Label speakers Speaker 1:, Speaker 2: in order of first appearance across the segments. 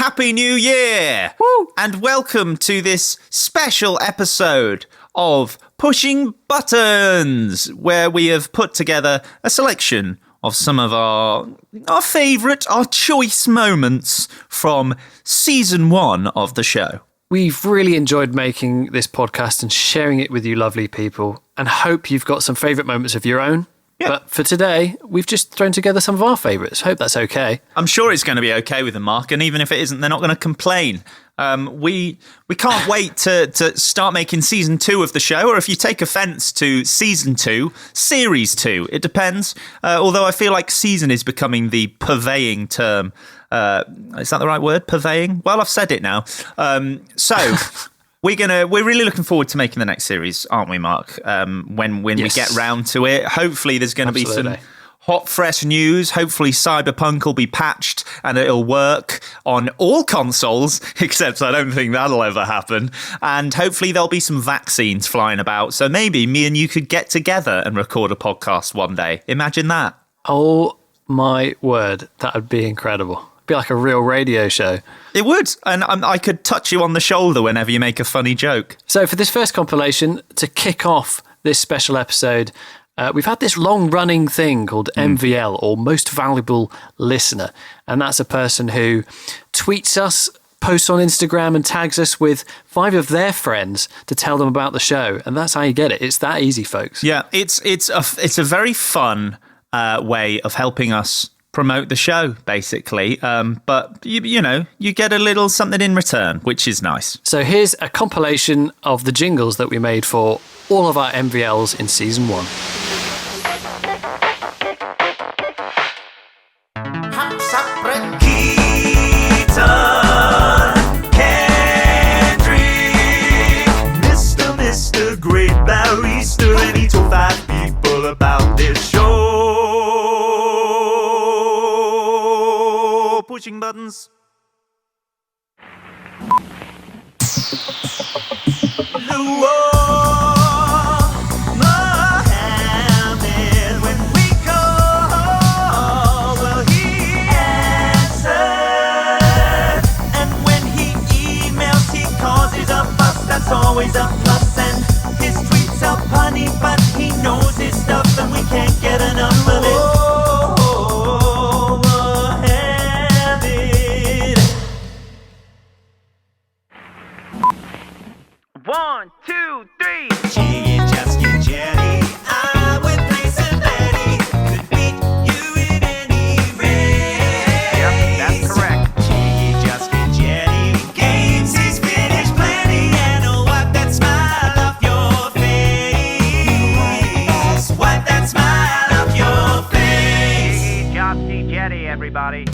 Speaker 1: Happy New Year!
Speaker 2: Woo!
Speaker 1: And welcome to this special episode of Pushing Buttons, where we have put together a selection of some of our favourite, our choice moments from Season 1 of the show.
Speaker 2: We've really enjoyed making this podcast and sharing it with you lovely people, and hope you've got some favourite moments of your own. Yeah. But for today, we've just thrown together some of our favourites. Hope that's okay.
Speaker 1: I'm sure it's going to be okay with them, Mark, and even if it isn't, they're not going to complain. We can't wait to start making Season 2 of the show, or if you take offence to Season 2, Series 2. It depends. Although I feel like season is becoming the purveying term. Is that the right word? Purveying? Well, I've said it now. So... We're really looking forward to making the next series, aren't we, Mark? When we get round to it, hopefully there's going to be some hot, fresh news. Hopefully Cyberpunk will be patched and it'll work on all consoles, except I don't think that'll ever happen. And hopefully there'll be some vaccines flying about. So maybe me and you could get together and record a podcast one day. Imagine that.
Speaker 2: Oh my word, that would be incredible. Be like a real radio show.
Speaker 1: It would, and I could touch you on the shoulder whenever you make a funny joke.
Speaker 2: So for this first compilation, to kick off this special episode, we've had this long-running thing called MVL, or Most Valuable Listener, and that's a person who tweets us, posts on Instagram and tags us with 5 of their friends to tell them about the show, and that's how you get it. It's that easy, folks.
Speaker 1: Yeah, it's a very fun way of helping us promote the show, basically. But, you get a little something in return, which is nice.
Speaker 2: So here's a compilation of the jingles that we made for all of our MVLs in Season 1.
Speaker 1: Mr. Great Barrister, and he told 5 people about this show. Pushing buttons. Mohammed, when we call, well, he answered. And when he emails, he causes a fuss. That's always a plus. And his tweets are punny, but he knows his stuff, and we can't get enough of it. 1, 2, 3. Jiggy, just get jetty. I would play somebody could beat you in any race. Yep, that's correct. Jiggy, just get jetty. Games he's finished plenty, and wipe that smile off your face. Wipe that smile off your face. Jiggy, just get jetty, everybody.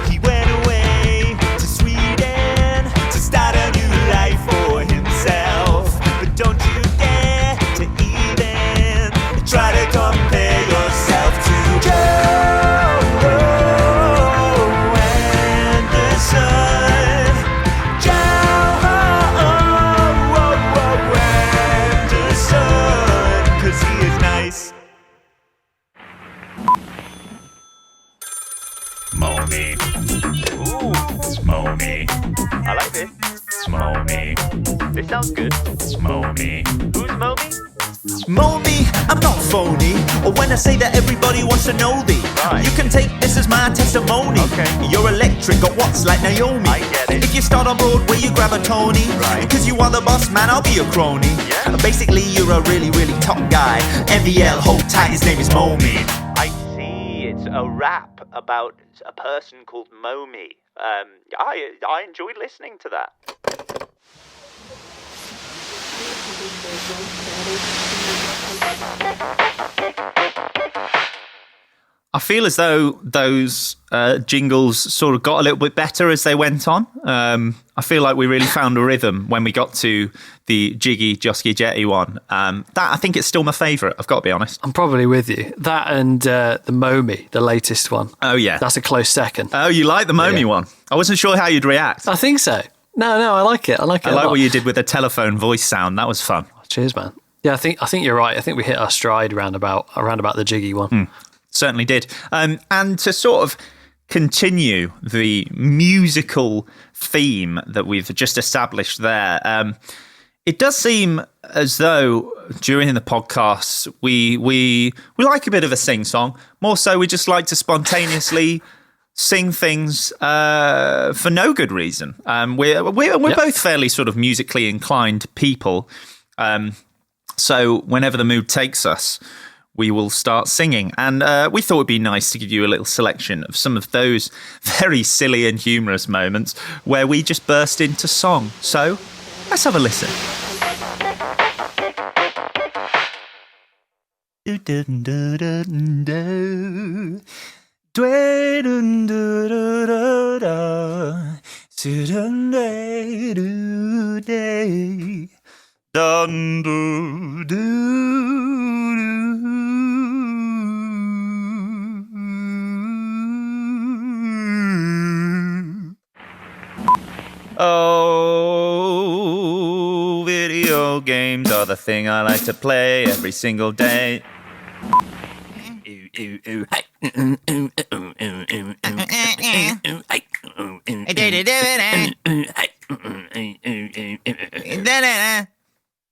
Speaker 1: He went away to Sweden to start a new life for himself. But don't you dare to even try to compare yourself to Joe Anderson. Joe Anderson, 'cause he is nice. Mommy. Ooh, Mommy. I like this. Mommy. This sounds good. Mommy. Who's Mommy? Mommy, I'm not phony. Or when I say that everybody wants to know thee. Right. You can take this as my testimony. Okay. You're electric, got what's like Naomi. I get it. If you start on Broadway, you grab a Tony. Right. Because you are the boss, man, I'll be a crony. Yeah. Basically, you're a really, really top guy. MVL, hold tight, his name is Mommy. I see, it's a rap about a person called Mommy. I enjoyed listening to that. I feel as though those jingles sort of got a little bit better as they went on. I feel like we really found a rhythm when we got to the Jiggy Josky Jetty one. That I think it's still my favourite, I've got to be honest.
Speaker 2: I'm probably with you. That and the Momi, the latest one.
Speaker 1: Oh, yeah.
Speaker 2: That's a close second.
Speaker 1: Oh, you like the Momi one? I wasn't sure how you'd react.
Speaker 2: I think so. No, I like it. I like
Speaker 1: what you did with the telephone voice sound. That was fun.
Speaker 2: Cheers, man. Yeah, I think you're right. I think we hit our stride around about the Jiggy one.
Speaker 1: Certainly did. And to sort of continue the musical theme that we've just established there, it does seem as though during the podcasts we like a bit of a sing-song. More so, we just like to spontaneously sing things for no good reason. We're both fairly sort of musically inclined people. So whenever the mood takes us, we will start singing. And we thought it'd be nice to give you a little selection of some of those very silly and humorous moments where we just burst into song. So let's have a listen. Oh, video games are the thing I like to play every single day.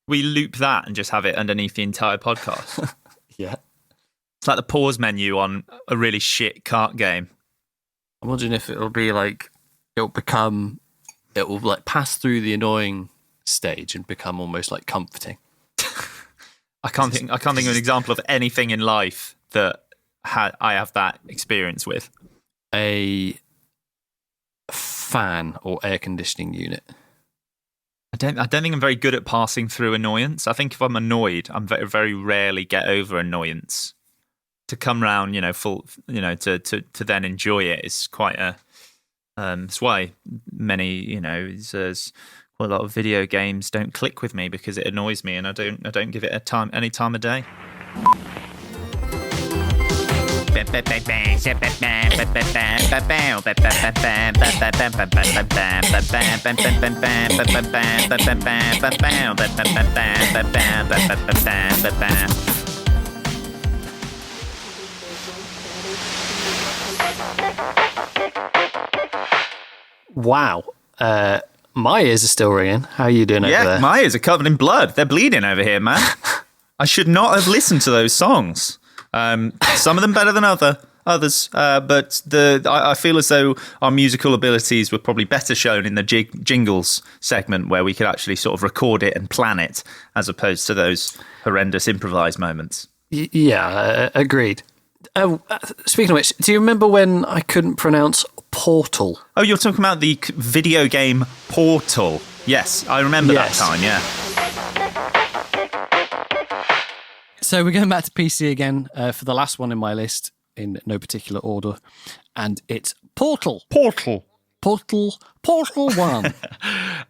Speaker 1: We loop that and just have it underneath the entire podcast.
Speaker 2: Yeah.
Speaker 1: It's like the pause menu on a really shit kart game.
Speaker 2: I'm wondering if it'll be like, it will like pass through the annoying stage and become almost like comforting.
Speaker 1: I can't think of an example of anything in life that I have that experience with.
Speaker 2: A fan or air conditioning unit.
Speaker 1: I don't think I'm very good at passing through annoyance. I think if I'm annoyed, I'm very, very rarely get over annoyance. To come round, to then enjoy it is quite a. That's why many, there's quite a lot of video games don't click with me because it annoys me, and I don't give it any time of day.
Speaker 2: Wow. My ears are still ringing. How are you doing over there?
Speaker 1: Yeah, my ears are covered in blood. They're bleeding over here, man. I should not have listened to those songs. Some of them better than others, but I feel as though our musical abilities were probably better shown in the jingles segment, where we could actually sort of record it and plan it, as opposed to those horrendous improvised moments.
Speaker 2: Yeah, agreed. Speaking of which, do you remember when I couldn't pronounce Portal?
Speaker 1: Oh, you're talking about the video game Portal. Yes, I remember that time, yeah.
Speaker 2: So we're going back to PC again for the last one in my list, in no particular order, and it's Portal. Portal 1.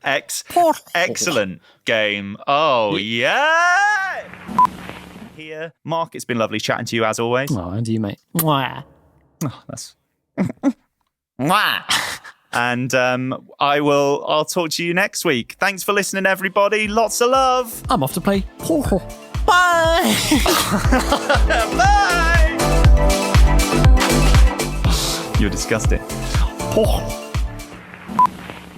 Speaker 1: Portal. Excellent game. Oh, yeah! Here, Mark, it's been lovely chatting to you as always.
Speaker 2: Oh, and you, mate. Mwah.
Speaker 1: Oh, that's... Mwah! And I'll talk to you next week. Thanks for listening, everybody. Lots of love.
Speaker 2: I'm off to play Portal. Bye!
Speaker 1: Bye! You're disgusting.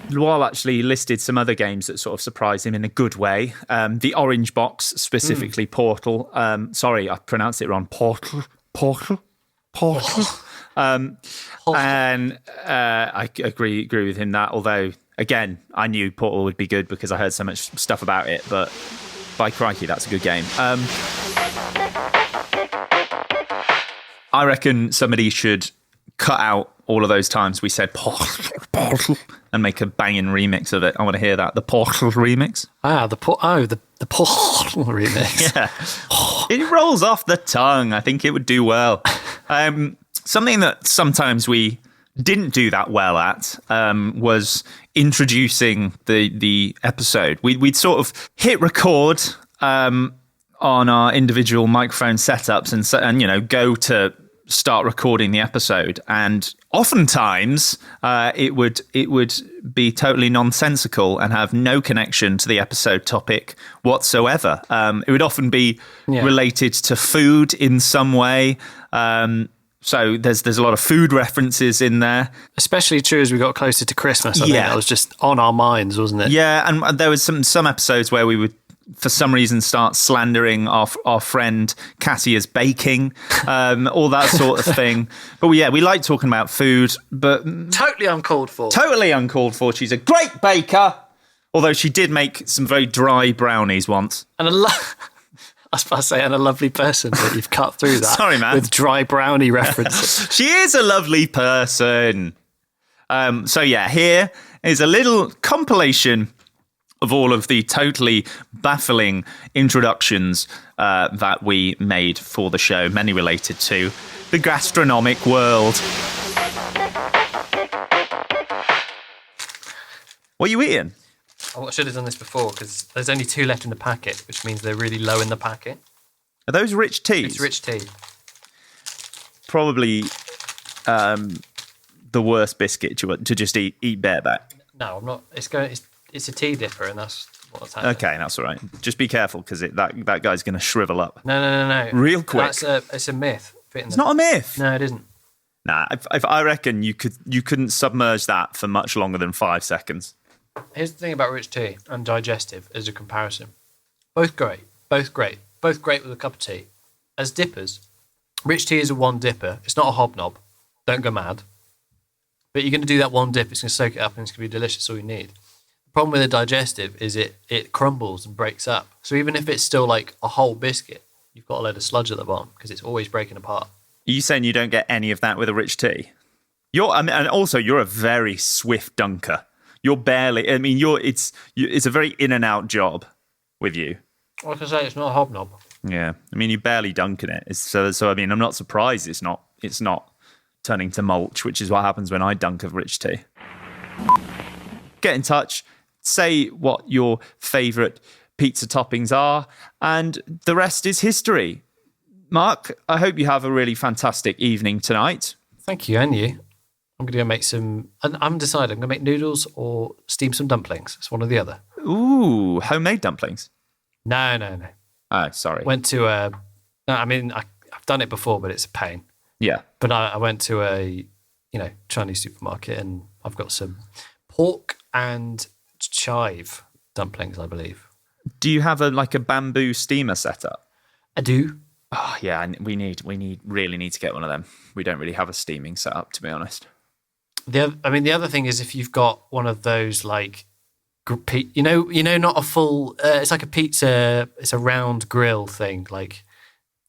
Speaker 1: Lual actually listed some other games that sort of surprised him in a good way. The Orange Box, specifically Portal. Sorry, I pronounced it wrong. Portal. And I agree with him that, although, again, I knew Portal would be good because I heard so much stuff about it, but by crikey, that's a good game. I reckon somebody should cut out all of those times we said Portal and make a banging remix of it. I want to hear that. The Portal remix.
Speaker 2: The Portal remix.
Speaker 1: Yeah. It rolls off the tongue. I think it would do well. Something that sometimes we didn't do that well at was introducing the episode. We'd sort of hit record on our individual microphone setups and go to start recording the episode, and oftentimes it would be totally nonsensical and have no connection to the episode topic whatsoever. It would often be related to food in some way. So there's a lot of food references in there.
Speaker 2: Especially true as we got closer to Christmas. I think that was just on our minds, wasn't it?
Speaker 1: Yeah, and there was some episodes where we would, for some reason, start slandering our friend Cassie as baking, all that sort of thing. But we like talking about food, but
Speaker 2: Totally uncalled for.
Speaker 1: totally uncalled for. She's a great baker, although she did make some very dry brownies once.
Speaker 2: And I was about to say, and a lovely person, but you've cut through that.
Speaker 1: Sorry, man.
Speaker 2: With dry brownie references.
Speaker 1: She is a lovely person. So yeah, here is a little compilation of all of the totally baffling introductions that we made for the show, many related to the gastronomic world. What are you eating?
Speaker 2: Oh, I should have done this before because there's only 2 left in the packet, which means they're really low in the packet.
Speaker 1: Are those rich teas?
Speaker 2: It's rich tea.
Speaker 1: Probably the worst biscuit to just eat bareback.
Speaker 2: No, I'm not. It's a tea dipper, and that's what's happening.
Speaker 1: Okay, that's all right. Just be careful because that guy's going to shrivel up.
Speaker 2: No.
Speaker 1: Real quick.
Speaker 2: It's a myth.
Speaker 1: It's not a myth.
Speaker 2: No, it isn't.
Speaker 1: Nah, if I reckon you couldn't submerge that for much longer than 5 seconds.
Speaker 2: Here's the thing about rich tea and digestive as a comparison. Both great with a cup of tea. As dippers, rich tea is a one dipper. It's not a hobnob. Don't go mad. But you're going to do that one dip. It's going to soak it up and it's going to be delicious. All you need. The problem with a digestive is it crumbles and breaks up. So even if it's still like a whole biscuit, you've got a load of sludge at the bottom because it's always breaking apart.
Speaker 1: Are you saying you don't get any of that with a rich tea? And also you're a very swift dunker. You're barely. I mean, it's a very in and out job with you.
Speaker 2: Like I say, it's not a hobnob.
Speaker 1: Yeah, I mean, you're barely dunking it. So I mean, I'm not surprised it's not turning to mulch, which is what happens when I dunk a rich tea. Get in touch. Say what your favourite pizza toppings are, and the rest is history. Mark, I hope you have a really fantastic evening tonight.
Speaker 2: Thank you, and you. I'm going to go make some... I'm decided. I'm going to make noodles or steam some dumplings. It's one or the other.
Speaker 1: Ooh, homemade dumplings?
Speaker 2: No.
Speaker 1: Oh, sorry.
Speaker 2: Went to a... No, I mean, I've done it before, but it's a pain.
Speaker 1: Yeah.
Speaker 2: But I went to a, Chinese supermarket and I've got some pork and chive dumplings, I believe.
Speaker 1: Do you have a bamboo steamer set up?
Speaker 2: I do.
Speaker 1: Oh, yeah, we really need to get one of them. We don't really have a steaming setup, to be honest.
Speaker 2: The other thing is if you've got one of those not a full. It's like a pizza. It's a round grill thing, like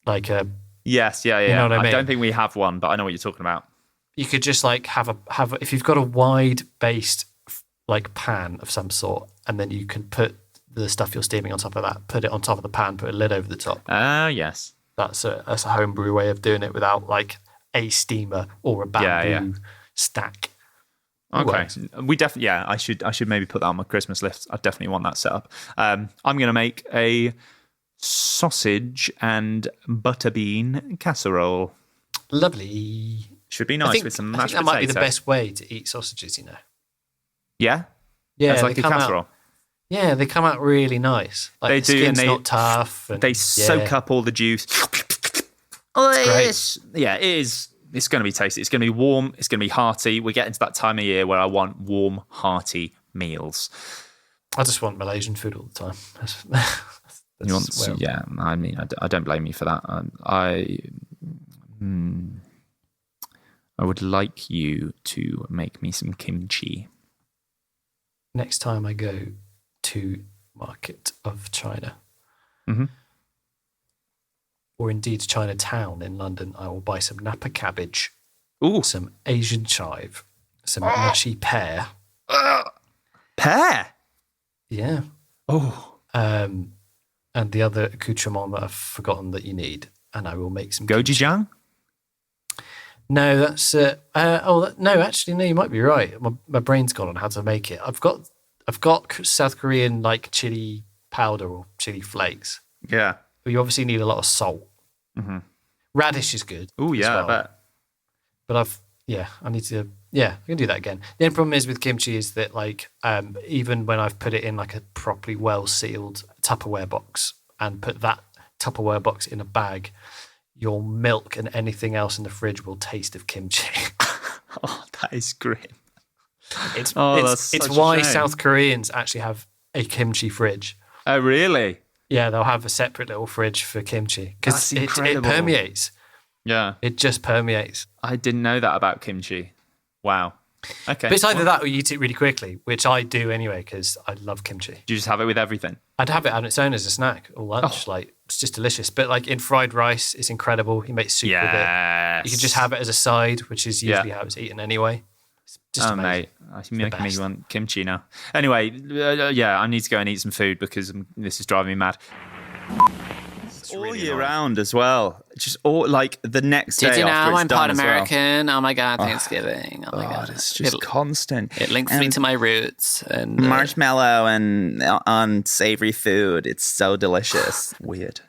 Speaker 2: a.
Speaker 1: Yes, yeah.
Speaker 2: You know what I mean?
Speaker 1: I don't think we have one, but I know what you're talking about.
Speaker 2: You could just have if you've got a wide based pan of some sort, and then you can put the stuff you're steaming on top of that. Put it on top of the pan. Put a lid over the top.
Speaker 1: Yes.
Speaker 2: That's a homebrew way of doing it without a steamer or a bamboo stack.
Speaker 1: Okay, we definitely. Yeah, I should maybe put that on my Christmas list. I definitely want that set up. I'm going to make a sausage and butterbean casserole.
Speaker 2: Lovely.
Speaker 1: Should be nice with some mashed
Speaker 2: potato. That might be the
Speaker 1: potato.
Speaker 2: best way to eat sausages.
Speaker 1: Yeah,
Speaker 2: as
Speaker 1: like a casserole.
Speaker 2: Yeah, they come out really nice.
Speaker 1: They
Speaker 2: the
Speaker 1: do,
Speaker 2: skin's
Speaker 1: and
Speaker 2: not tough. And,
Speaker 1: they soak up all the juice.
Speaker 2: Oh, it's
Speaker 1: great. Yeah, it is. It's going to be tasty. It's going to be warm. It's going to be hearty. We're getting to that time of year where I want warm, hearty meals.
Speaker 2: I just want Malaysian food all the time.
Speaker 1: Yeah, I mean, I don't blame you for that. I would like you to make me some kimchi.
Speaker 2: Next time I go to market of China, or indeed Chinatown in London, I will buy some Napa cabbage, some Asian chive, some mushy pear.
Speaker 1: Pear?
Speaker 2: Yeah.
Speaker 1: Oh.
Speaker 2: And the other accoutrement that I've forgotten that you need, and I will make some
Speaker 1: gochujang.
Speaker 2: No, that's no. Actually, no. You might be right. My brain's gone on how to make it. I've got South Korean chili powder or chili flakes.
Speaker 1: Yeah.
Speaker 2: But you obviously need a lot of salt.
Speaker 1: Mm-hmm.
Speaker 2: Radish is good.
Speaker 1: Oh yeah,
Speaker 2: well.
Speaker 1: I bet.
Speaker 2: But I need to. Yeah, I can do that again. The only problem is with kimchi is that even when I've put it in a properly well sealed Tupperware box and put that Tupperware box in a bag, your milk and anything else in the fridge will taste of kimchi.
Speaker 1: Oh, that is grim.
Speaker 2: It's
Speaker 1: such a
Speaker 2: why
Speaker 1: shame.
Speaker 2: South Koreans actually have a kimchi fridge.
Speaker 1: Oh, really?
Speaker 2: Yeah, they'll have a separate little fridge for kimchi because
Speaker 1: That's
Speaker 2: it
Speaker 1: incredible.
Speaker 2: permeates.
Speaker 1: Yeah.
Speaker 2: It just permeates.
Speaker 1: I didn't know that about kimchi. Wow. Okay.
Speaker 2: But it's either that or you eat it really quickly, which I do anyway because I love kimchi.
Speaker 1: Do you just have it with everything?
Speaker 2: I'd have it on its own as a snack or lunch. Like, it's just delicious. But like in fried rice, it's incredible. You make soup with it. You can just have it as a side, which is usually how it's eaten anyway. It's just amazing.
Speaker 1: Mate, you're making me want kimchi now. Anyway, I need to go and eat some food because this is driving me mad. All really year round as well. Just all like the next day.
Speaker 2: Did you know
Speaker 1: after it's
Speaker 2: I'm
Speaker 1: done
Speaker 2: part
Speaker 1: as well.
Speaker 2: American? Oh my God, Thanksgiving. Oh my God.
Speaker 1: It's just constant.
Speaker 2: It links me to my roots. And
Speaker 1: marshmallow and unsavory food. It's so delicious. Weird.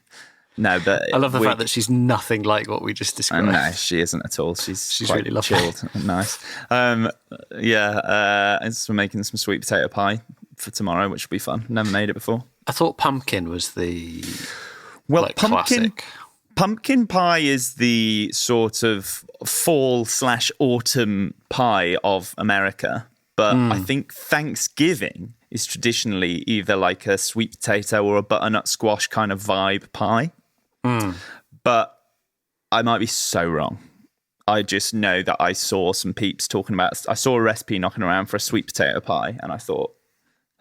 Speaker 1: No, but
Speaker 2: I love the fact that she's nothing like what we just described.
Speaker 1: No, she isn't at all. She's quite
Speaker 2: really lovely.
Speaker 1: chilled and nice. And so we're making some sweet potato pie for tomorrow, which will be fun. Never made it before.
Speaker 2: I thought pumpkin was the
Speaker 1: pumpkin.
Speaker 2: classic.
Speaker 1: Pumpkin pie is the sort of fall/autumn pie of America, but I think Thanksgiving is traditionally either like a sweet potato or a butternut squash kind of vibe pie. But I might be so wrong. I just know that I saw some peeps talking about. I saw a recipe knocking around for a sweet potato pie, and I thought,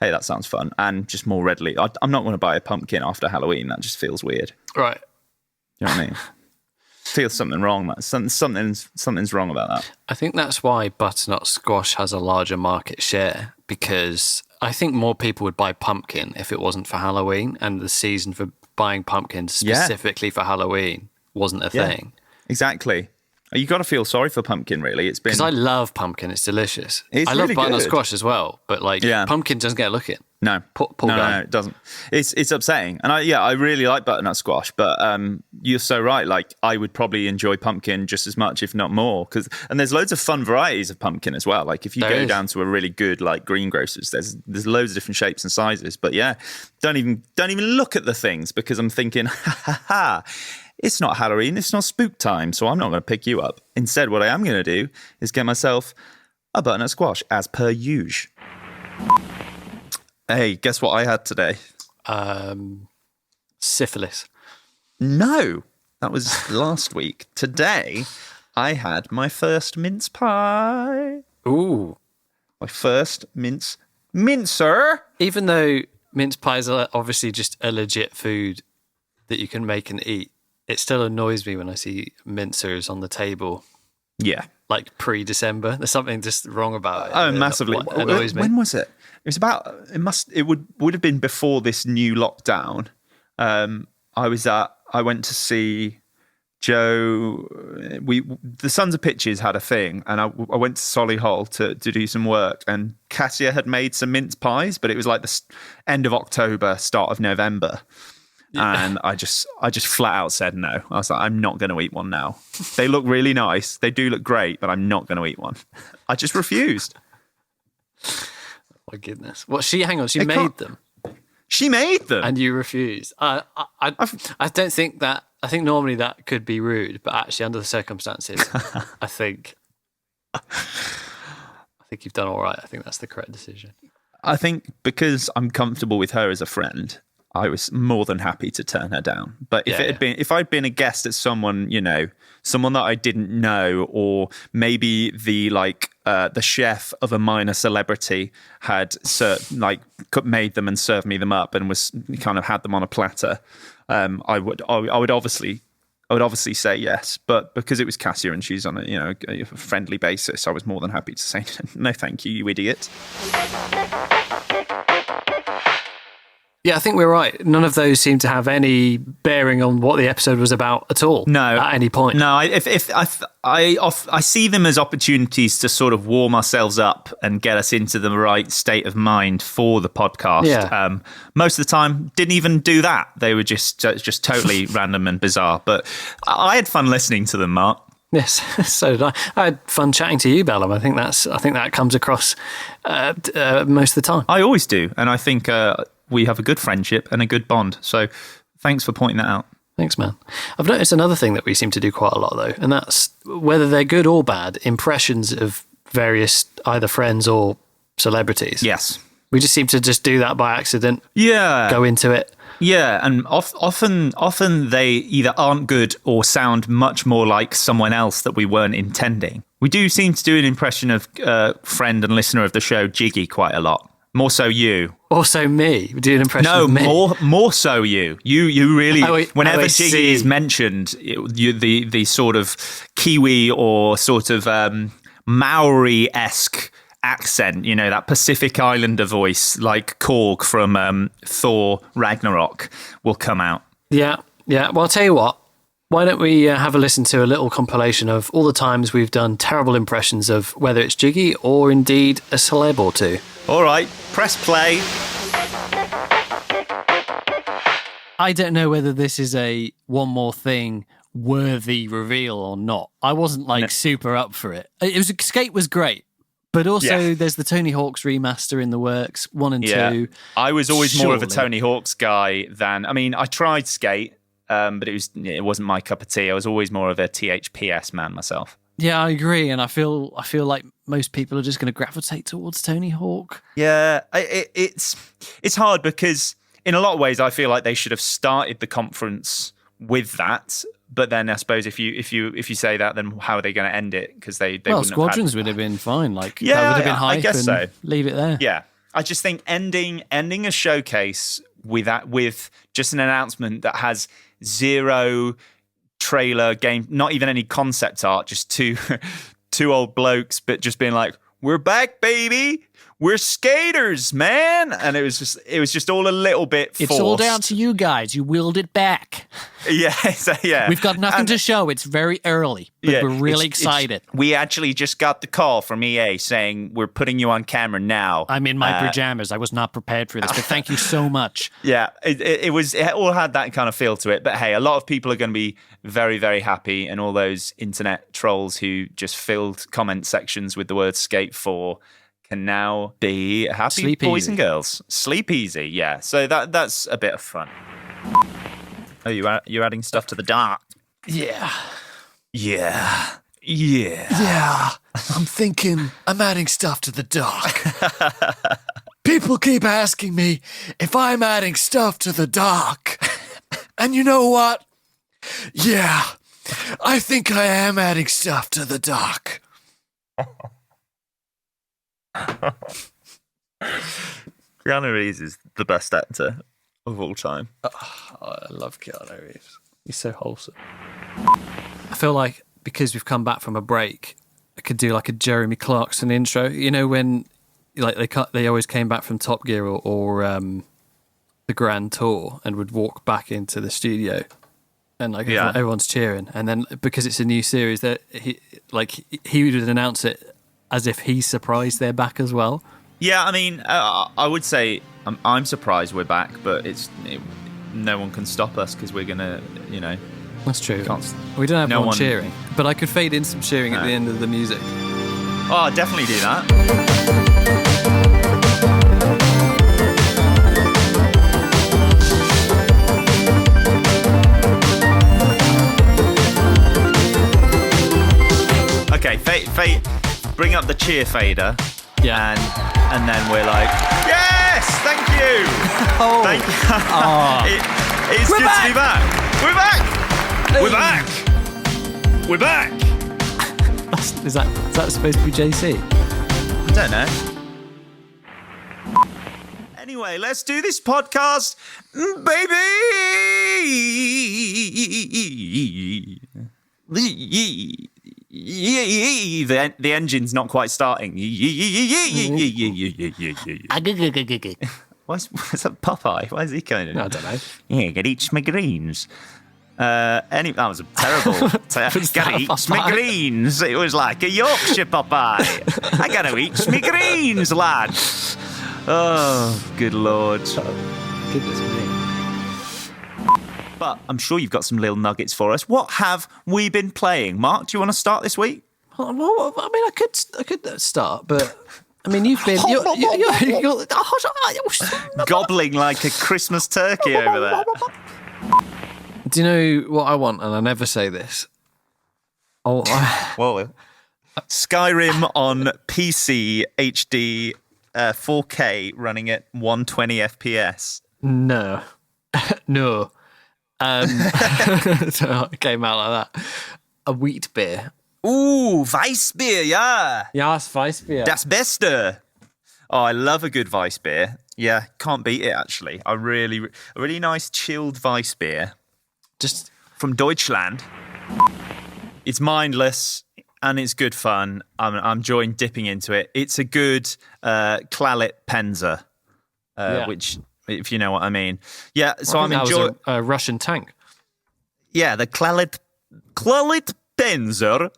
Speaker 1: hey, that sounds fun. And just more readily, I'm not going to buy a pumpkin after Halloween. That just feels weird.
Speaker 2: Right.
Speaker 1: You know what I mean? Feels something wrong. Something's wrong about that.
Speaker 2: I think that's why butternut squash has a larger market share, because I think more people would buy pumpkin if it wasn't for Halloween, and the season for buying pumpkins specifically for Halloween wasn't a thing.
Speaker 1: Exactly. You got to feel sorry for pumpkin, really. It's been
Speaker 2: because I love pumpkin; it's delicious.
Speaker 1: It's
Speaker 2: I
Speaker 1: really
Speaker 2: love butternut
Speaker 1: good.
Speaker 2: squash as well, but pumpkin doesn't get a look at.
Speaker 1: No,
Speaker 2: poor guy.
Speaker 1: No, it doesn't. It's upsetting, and I really like butternut squash, but you're so right. Like, I would probably enjoy pumpkin just as much, if not more, and there's loads of fun varieties of pumpkin as well. Like, if you go down to a really good like greengrocers, there's loads of different shapes and sizes. But don't even look at the things, because I'm thinking, it's not Halloween, it's not spook time, so I'm not going to pick you up. Instead, what I am going to do is get myself a butternut squash, as per usual. Hey, guess what I had today?
Speaker 2: Syphilis.
Speaker 1: No, that was last week. Today, I had my first mince pie.
Speaker 2: Ooh.
Speaker 1: My first mincer.
Speaker 2: Even though mince pies are obviously just a legit food that you can make and eat, it still annoys me when I see mincers on the table.
Speaker 1: Yeah.
Speaker 2: Like pre-December. There's something just wrong about it.
Speaker 1: Oh, massively.
Speaker 2: It annoys me.
Speaker 1: When was it? It would have been before this new lockdown. I went to see Joe. The Sons of Pitches had a thing, and I went to Solihull to do some work, and Cassia had made some mince pies, but it was like the end of October, start of November. Yeah. And I just flat out said no. I was like, I'm not going to eat one now. They look really nice. They do look great, but I'm not going to eat one. I just refused.
Speaker 2: Oh my goodness. Hang on, she made them.
Speaker 1: She made them.
Speaker 2: And you refused. I don't think that, I think normally that could be rude, but actually under the circumstances, I think you've done all right. I think that's the correct decision.
Speaker 1: I think because I'm comfortable with her as a friend, I was more than happy to turn her down. But if I'd been a guest at someone, someone that I didn't know, or maybe the chef of a minor celebrity had made them and served me them up and was kind of had them on a platter, I would obviously say yes. But because it was Cassia and she's on a friendly basis, I was more than happy to say no, thank you, you idiot.
Speaker 2: Yeah, I think we're right. None of those seem to have any bearing on what the episode was about at all.
Speaker 1: No,
Speaker 2: at any point.
Speaker 1: No, I see them as opportunities to sort of warm ourselves up and get us into the right state of mind for the podcast.
Speaker 2: Yeah.
Speaker 1: Most of the time, didn't even do that. They were just totally random and bizarre. But I had fun listening to them, Mark.
Speaker 2: Yes, so did I. I had fun chatting to you, Bellum. I think that comes across most of the time.
Speaker 1: I always do, and I think we have a good friendship and a good bond. So thanks for pointing that out.
Speaker 2: Thanks, man. I've noticed another thing that we seem to do quite a lot, though, and that's whether they're good or bad, impressions of various either friends or celebrities.
Speaker 1: Yes.
Speaker 2: We just seem to just do that by accident.
Speaker 1: Yeah.
Speaker 2: Go into it.
Speaker 1: Yeah, and often they either aren't good or sound much more like someone else that we weren't intending. We do seem to do an impression of friend and listener of the show, Jiggy, quite a lot. More so you.
Speaker 2: Also me. We do an impression of me.
Speaker 1: No, more so you. You really, whenever Jiggy
Speaker 2: see.
Speaker 1: is mentioned, the sort of Kiwi or sort of Maori-esque accent, that Pacific Islander voice, like Korg from Thor Ragnarok, will come out.
Speaker 2: Yeah. Well, I'll tell you what. Why don't we have a listen to a little compilation of all the times we've done terrible impressions of whether it's Jiggy or indeed a celeb or two.
Speaker 1: All right, press play.
Speaker 2: I don't know whether this is a one more thing worthy reveal or not. I wasn't super up for it. Skate was great. But also, there's the Tony Hawk's remaster in the works, 1 and 2.
Speaker 1: I was always more of a Tony Hawk's guy than... I mean, I tried Skate, but it wasn't my cup of tea. I was always more of a THPS man myself.
Speaker 2: Yeah, I agree, and I feel like most people are just going to gravitate towards Tony Hawk.
Speaker 1: Yeah, it's hard because in a lot of ways I feel like they should have started the conference with that. But then I suppose if you say that, then how are they going to end it? Because they
Speaker 2: Squadrons would have been fine. That would have been hype.
Speaker 1: I guess so.
Speaker 2: Leave it there.
Speaker 1: Yeah, I just think ending a showcase with just an announcement that has zero trailer game, not even any concept art, just two old blokes, but just being like, "We're back, baby. We're skaters, man," and it was just all a little bit forced.
Speaker 2: It's all down to you guys. You willed it back.
Speaker 1: Yeah, yeah.
Speaker 2: We've got nothing to show. It's very early, but we're really excited.
Speaker 1: We actually just got the call from EA saying we're putting you on camera now.
Speaker 2: I'm in my pajamas. I was not prepared for this, but thank you so much.
Speaker 1: Yeah, it all had that kind of feel to it. But hey, a lot of people are going to be very, very happy, and all those internet trolls who just filled comment sections with the word Skate 4 can now be happy
Speaker 2: Sleep
Speaker 1: boys
Speaker 2: easy.
Speaker 1: and girls. Sleep easy, yeah. So that's a bit of fun. Oh, you're adding stuff to the dark.
Speaker 2: Yeah.
Speaker 1: Yeah.
Speaker 2: Yeah. I'm thinking I'm adding stuff to the dark. People keep asking me if I'm adding stuff to the dark. And you know what? Yeah. I think I am adding stuff to the dark.
Speaker 1: Keanu Reeves is the best actor of all time.
Speaker 2: I love Keanu Reeves. He's so wholesome. I feel like because we've come back from a break, I could do like a Jeremy Clarkson intro. You know when they always came back from Top Gear or the Grand Tour and would walk back into the studio and everyone's cheering, and then because it's a new series that he would announce it as if he's surprised they're back as well.
Speaker 1: Yeah, I mean, I would say I'm surprised we're back, but no one can stop us because we're gonna,
Speaker 2: That's true. We don't have one cheering, but I could fade in some cheering at the end of the music.
Speaker 1: Oh, I'll definitely do that. Okay, fade. Bring up the cheer fader.
Speaker 2: Yeah.
Speaker 1: And then we're like, yes, thank you.
Speaker 2: Oh.
Speaker 1: Thank you. It's good to be back. We're back. Hey. We're back.
Speaker 2: Is that supposed to be JC?
Speaker 1: I don't know. Anyway, let's do this podcast, baby. The engine's not quite starting. What's that Popeye? Why is he going in?
Speaker 2: I don't know.
Speaker 1: Yeah, gotta eat smiggreens. That was a terrible. Gotta eat smiggreens. It was like a Yorkshire Popeye. I gotta eat smiggreens, lad. Oh, good lord.
Speaker 2: Goodness me.
Speaker 1: But I'm sure you've got some little nuggets for us. What have we been playing? Mark, do you want to start this week?
Speaker 2: Well, I mean, I could start, but I mean, you've been you're
Speaker 1: gobbling like a Christmas turkey over there.
Speaker 2: Do you know what I want? And I never say this. Oh,
Speaker 1: Well, Skyrim on PC HD 4K running at 120 FPS.
Speaker 2: no. No. So it came out like that. A wheat beer.
Speaker 1: Ooh, Weissbier, yeah.
Speaker 2: Yes, Weissbier.
Speaker 1: Das Beste. Oh, I love a good Weissbier. Yeah, can't beat it, actually. A really nice chilled Weissbier.
Speaker 2: Just
Speaker 1: From Deutschland. It's mindless and it's good fun. I'm enjoying dipping into it. It's a good Klalit Penzer, which, if you know what I mean. Yeah, so I'm enjoying
Speaker 2: a Russian tank.
Speaker 1: Yeah, the Klalit Penzer.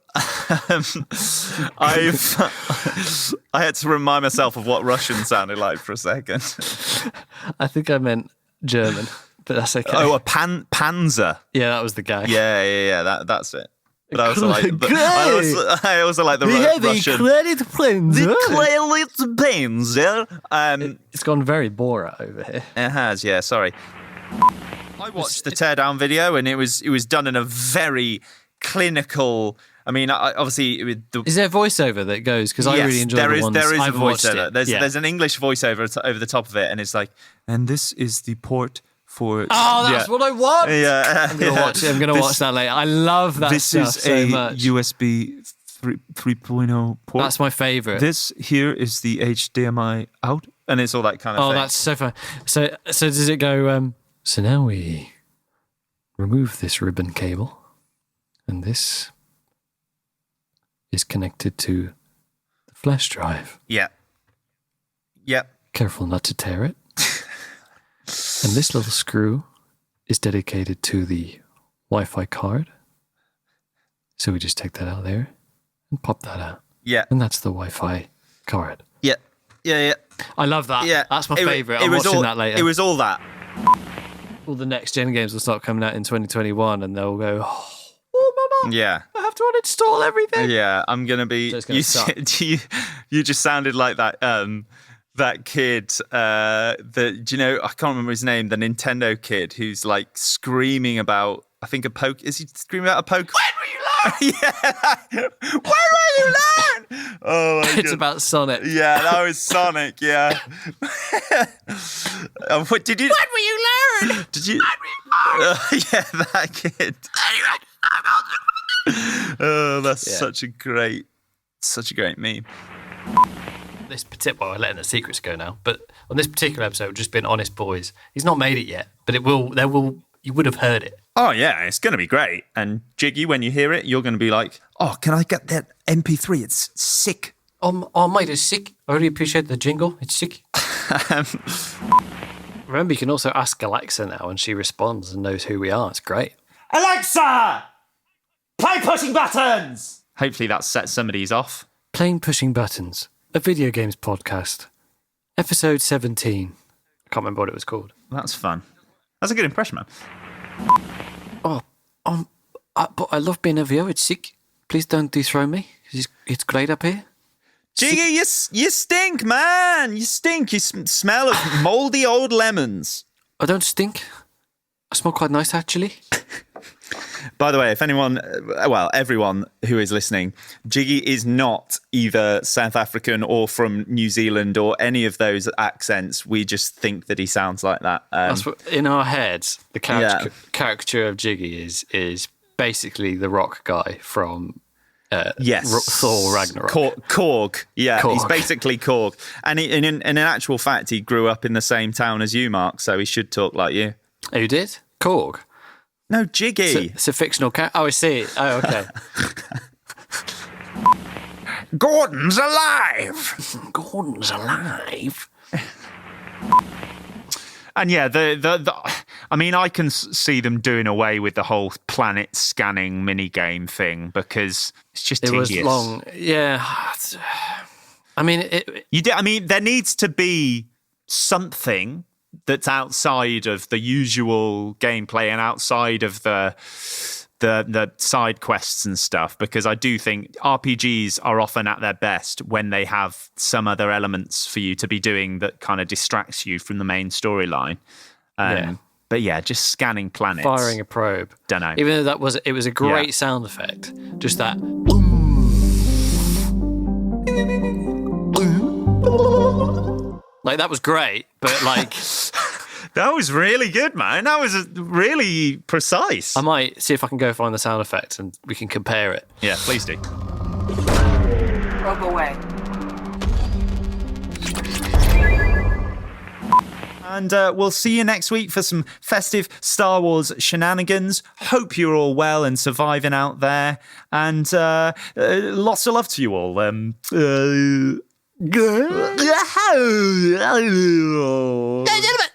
Speaker 1: I had to remind myself of what Russian sounded like for a second.
Speaker 2: I think I meant German, but that's okay.
Speaker 1: Oh, a Panzer.
Speaker 2: Yeah, that was the guy.
Speaker 1: Yeah. That's it. But I also like I also like the Russian.
Speaker 2: Klalit Penzer.
Speaker 1: The Klalit Penzer.
Speaker 2: It's gone very Borat over here.
Speaker 1: It has, yeah. Sorry. I watched the teardown video, and it was done in a very clinical. I mean, obviously,
Speaker 2: is there a voiceover that goes? Because I really enjoy the ones
Speaker 1: there is
Speaker 2: I've
Speaker 1: a voiceover. There's an English voiceover over the top of it, and it's like, and this is the port for.
Speaker 2: Oh, that's what I want.
Speaker 1: Yeah,
Speaker 2: I'm gonna watch it. I'm gonna watch that later. I love that stuff so much.
Speaker 1: This is a USB 3.0 port.
Speaker 2: That's my favorite.
Speaker 1: This here is the HDMI out, and it's all that kind of thing.
Speaker 2: Oh, that's so fun. So does it go? So now we remove this ribbon cable, and this is connected to the flash drive.
Speaker 1: Yeah.
Speaker 2: Careful not to tear it. And this little screw is dedicated to the Wi-Fi card. So we just take that out there and pop that out.
Speaker 1: Yeah.
Speaker 2: And that's the Wi-Fi card.
Speaker 1: Yeah.
Speaker 2: I love that.
Speaker 1: Yeah.
Speaker 2: That's my favourite. I'm watching that later.
Speaker 1: It was all that.
Speaker 2: All the next gen games will start coming out in 2021 and they'll go, oh, mama.
Speaker 1: Yeah.
Speaker 2: I have to uninstall everything.
Speaker 1: Yeah, I'm going to be... You just sounded like that kid, do you know, I can't remember his name, the Nintendo kid who's like screaming about, I think is he screaming about a Pokemon? When will you learn? Yeah. When will you learn? Oh my
Speaker 2: It's
Speaker 1: God.
Speaker 2: about Sonic.
Speaker 1: Yeah, that was Sonic, yeah. What did you... When will you learn? Did you... yeah, that kid. Oh, that's such a great meme.
Speaker 2: This particular, well, we're letting the secrets go now, but on this particular episode, we've just been honest boys. He's not made it yet, but you would have heard it.
Speaker 1: Oh yeah, it's going to be great. And Jiggy, when you hear it, you're going to be like, oh, can I get that MP3? It's sick.
Speaker 2: Oh mate, it's sick. I really appreciate the jingle. It's sick. Remember, you can also ask Alexa now, and she responds and knows who we are. It's great.
Speaker 1: Alexa, play pushing buttons. Hopefully that sets some of these off.
Speaker 2: Playing Pushing Buttons, a video games podcast, episode 17. I can't remember what it was called.
Speaker 1: That's fun. That's a good impression, man.
Speaker 2: But I love being a VO. It's sick. Please don't dethrone me. It's great up here.
Speaker 1: Jiggy, you stink, man. You stink. You smell of mouldy old lemons.
Speaker 2: I don't stink. I smell quite nice, actually.
Speaker 1: By the way, if everyone who is listening, Jiggy is not either South African or from New Zealand or any of those accents. We just think that he sounds like that.
Speaker 2: That's what, in our heads, the caricature of Jiggy is basically the rock guy from Thor Ragnarok.
Speaker 1: Korg. Yeah,
Speaker 2: Korg.
Speaker 1: He's basically Korg. And in actual fact, he grew up in the same town as you, Mark, so he should talk like you.
Speaker 2: Who did? Korg?
Speaker 1: No, Jiggy.
Speaker 2: It's a fictional character. Oh, I see. Oh, okay.
Speaker 1: Gordon's alive.
Speaker 2: Gordon's alive.
Speaker 1: And yeah, I mean, I can see them doing away with the whole planet scanning mini game thing because it's just tedious.
Speaker 2: It was long. Yeah. I mean,
Speaker 1: there needs to be something that's outside of the usual gameplay and outside of the side quests and stuff, because I do think RPGs are often at their best when they have some other elements for you to be doing that kind of distracts you from the main storyline. But yeah, just scanning planets.
Speaker 2: Firing a probe.
Speaker 1: Don't know.
Speaker 2: Even though it was a great sound effect. Just that. Like, that was great, but like...
Speaker 1: That was really good, man. That was really precise.
Speaker 2: I might see if I can go find the sound effect and we can compare it.
Speaker 1: Yeah, please do.
Speaker 3: Probe away.
Speaker 1: And we'll see you next week for some festive Star Wars shenanigans. Hope you're all well and surviving out there. And lots of love to you all. Good
Speaker 2: Gentlemen,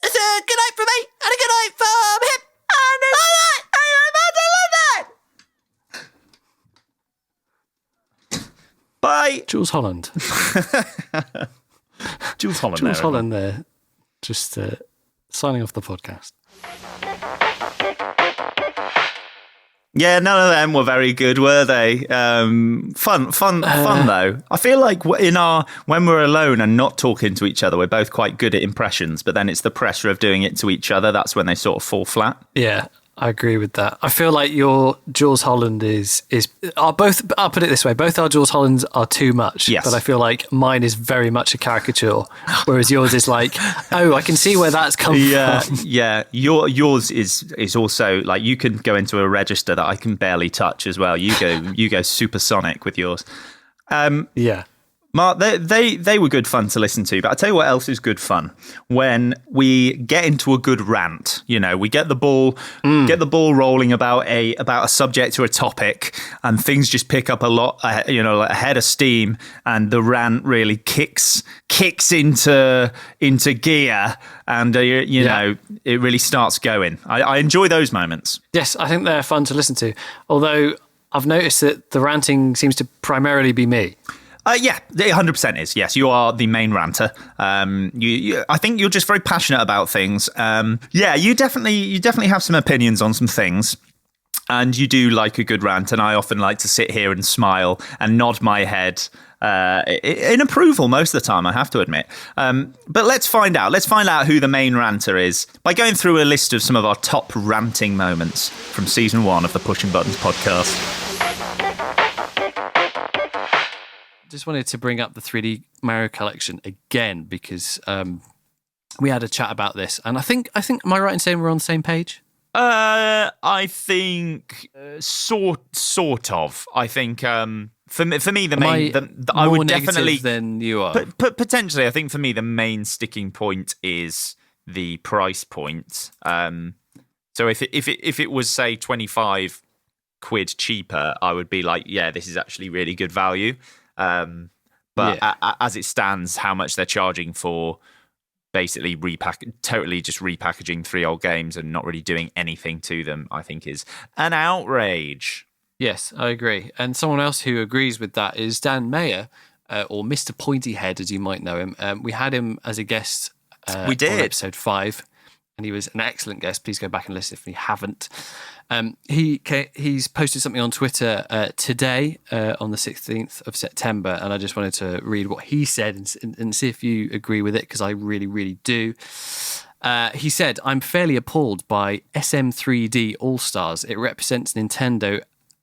Speaker 2: it's a good night from me and a good night from him.
Speaker 1: Bye.
Speaker 2: Jules Holland.
Speaker 1: Jules Holland.
Speaker 2: Jules Holland there. Just signing off the podcast.
Speaker 1: Yeah, none of them were very good, were they? Fun though. I feel like when we're alone and not talking to each other, we're both quite good at impressions. But then it's the pressure of doing it to each other. That's when they sort of fall flat.
Speaker 2: Yeah, I agree with that. I feel like your Jules Holland are both. I'll put it this way: both our Jules Hollands are too much.
Speaker 1: Yes.
Speaker 2: But I feel like mine is very much a caricature, whereas yours is like, oh, I can see where that's come from.
Speaker 1: Yeah. Yours is also like, you can go into a register that I can barely touch as well. You go supersonic with yours.
Speaker 2: Yeah.
Speaker 1: Mark, they were good fun to listen to, but I'll tell you what else is good fun. When we get into a good rant, we get the ball rolling about a subject or a topic, and things just pick up a lot, a head of steam, and the rant really kicks into gear, and it really starts going. I enjoy those moments.
Speaker 2: Yes, I think they're fun to listen to. Although I've noticed that the ranting seems to primarily be me.
Speaker 1: Yeah, it 100% is. Yes, you are the main ranter. I think you're just very passionate about things. You definitely have some opinions on some things, and you do like a good rant. And I often like to sit here and smile and nod my head in approval most of the time, I have to admit. But let's find out. Let's find out who the main ranter is by going through a list of some of our top ranting moments from season 1 of the Pushing Buttons podcast.
Speaker 2: Just wanted to bring up the 3D Mario collection again because we had a chat about this, and I think am I right in saying we're on the same page?
Speaker 1: I think sort of. I think for me the main I would definitely
Speaker 2: than you are.
Speaker 1: Potentially, I think for me the main sticking point is the price point. So if it was say 25 quid cheaper, I would be like, yeah, this is actually really good value. As it stands, how much they're charging for basically totally just repackaging 3 old games and not really doing anything to them, I think is an outrage.
Speaker 2: Yes, I agree. And someone else who agrees with that is Dan Mayer, or Mr. Pointy Head, as you might know him. We had him as a guest
Speaker 1: we did.
Speaker 2: on episode 5, and he was an excellent guest. Please go back and listen if you haven't. He's posted something on Twitter today on the 16th of September, and I just wanted to read what he said and see if you agree with it, because I really, really do. He said, "I'm fairly appalled by SM3D All-Stars. It represents Nintendo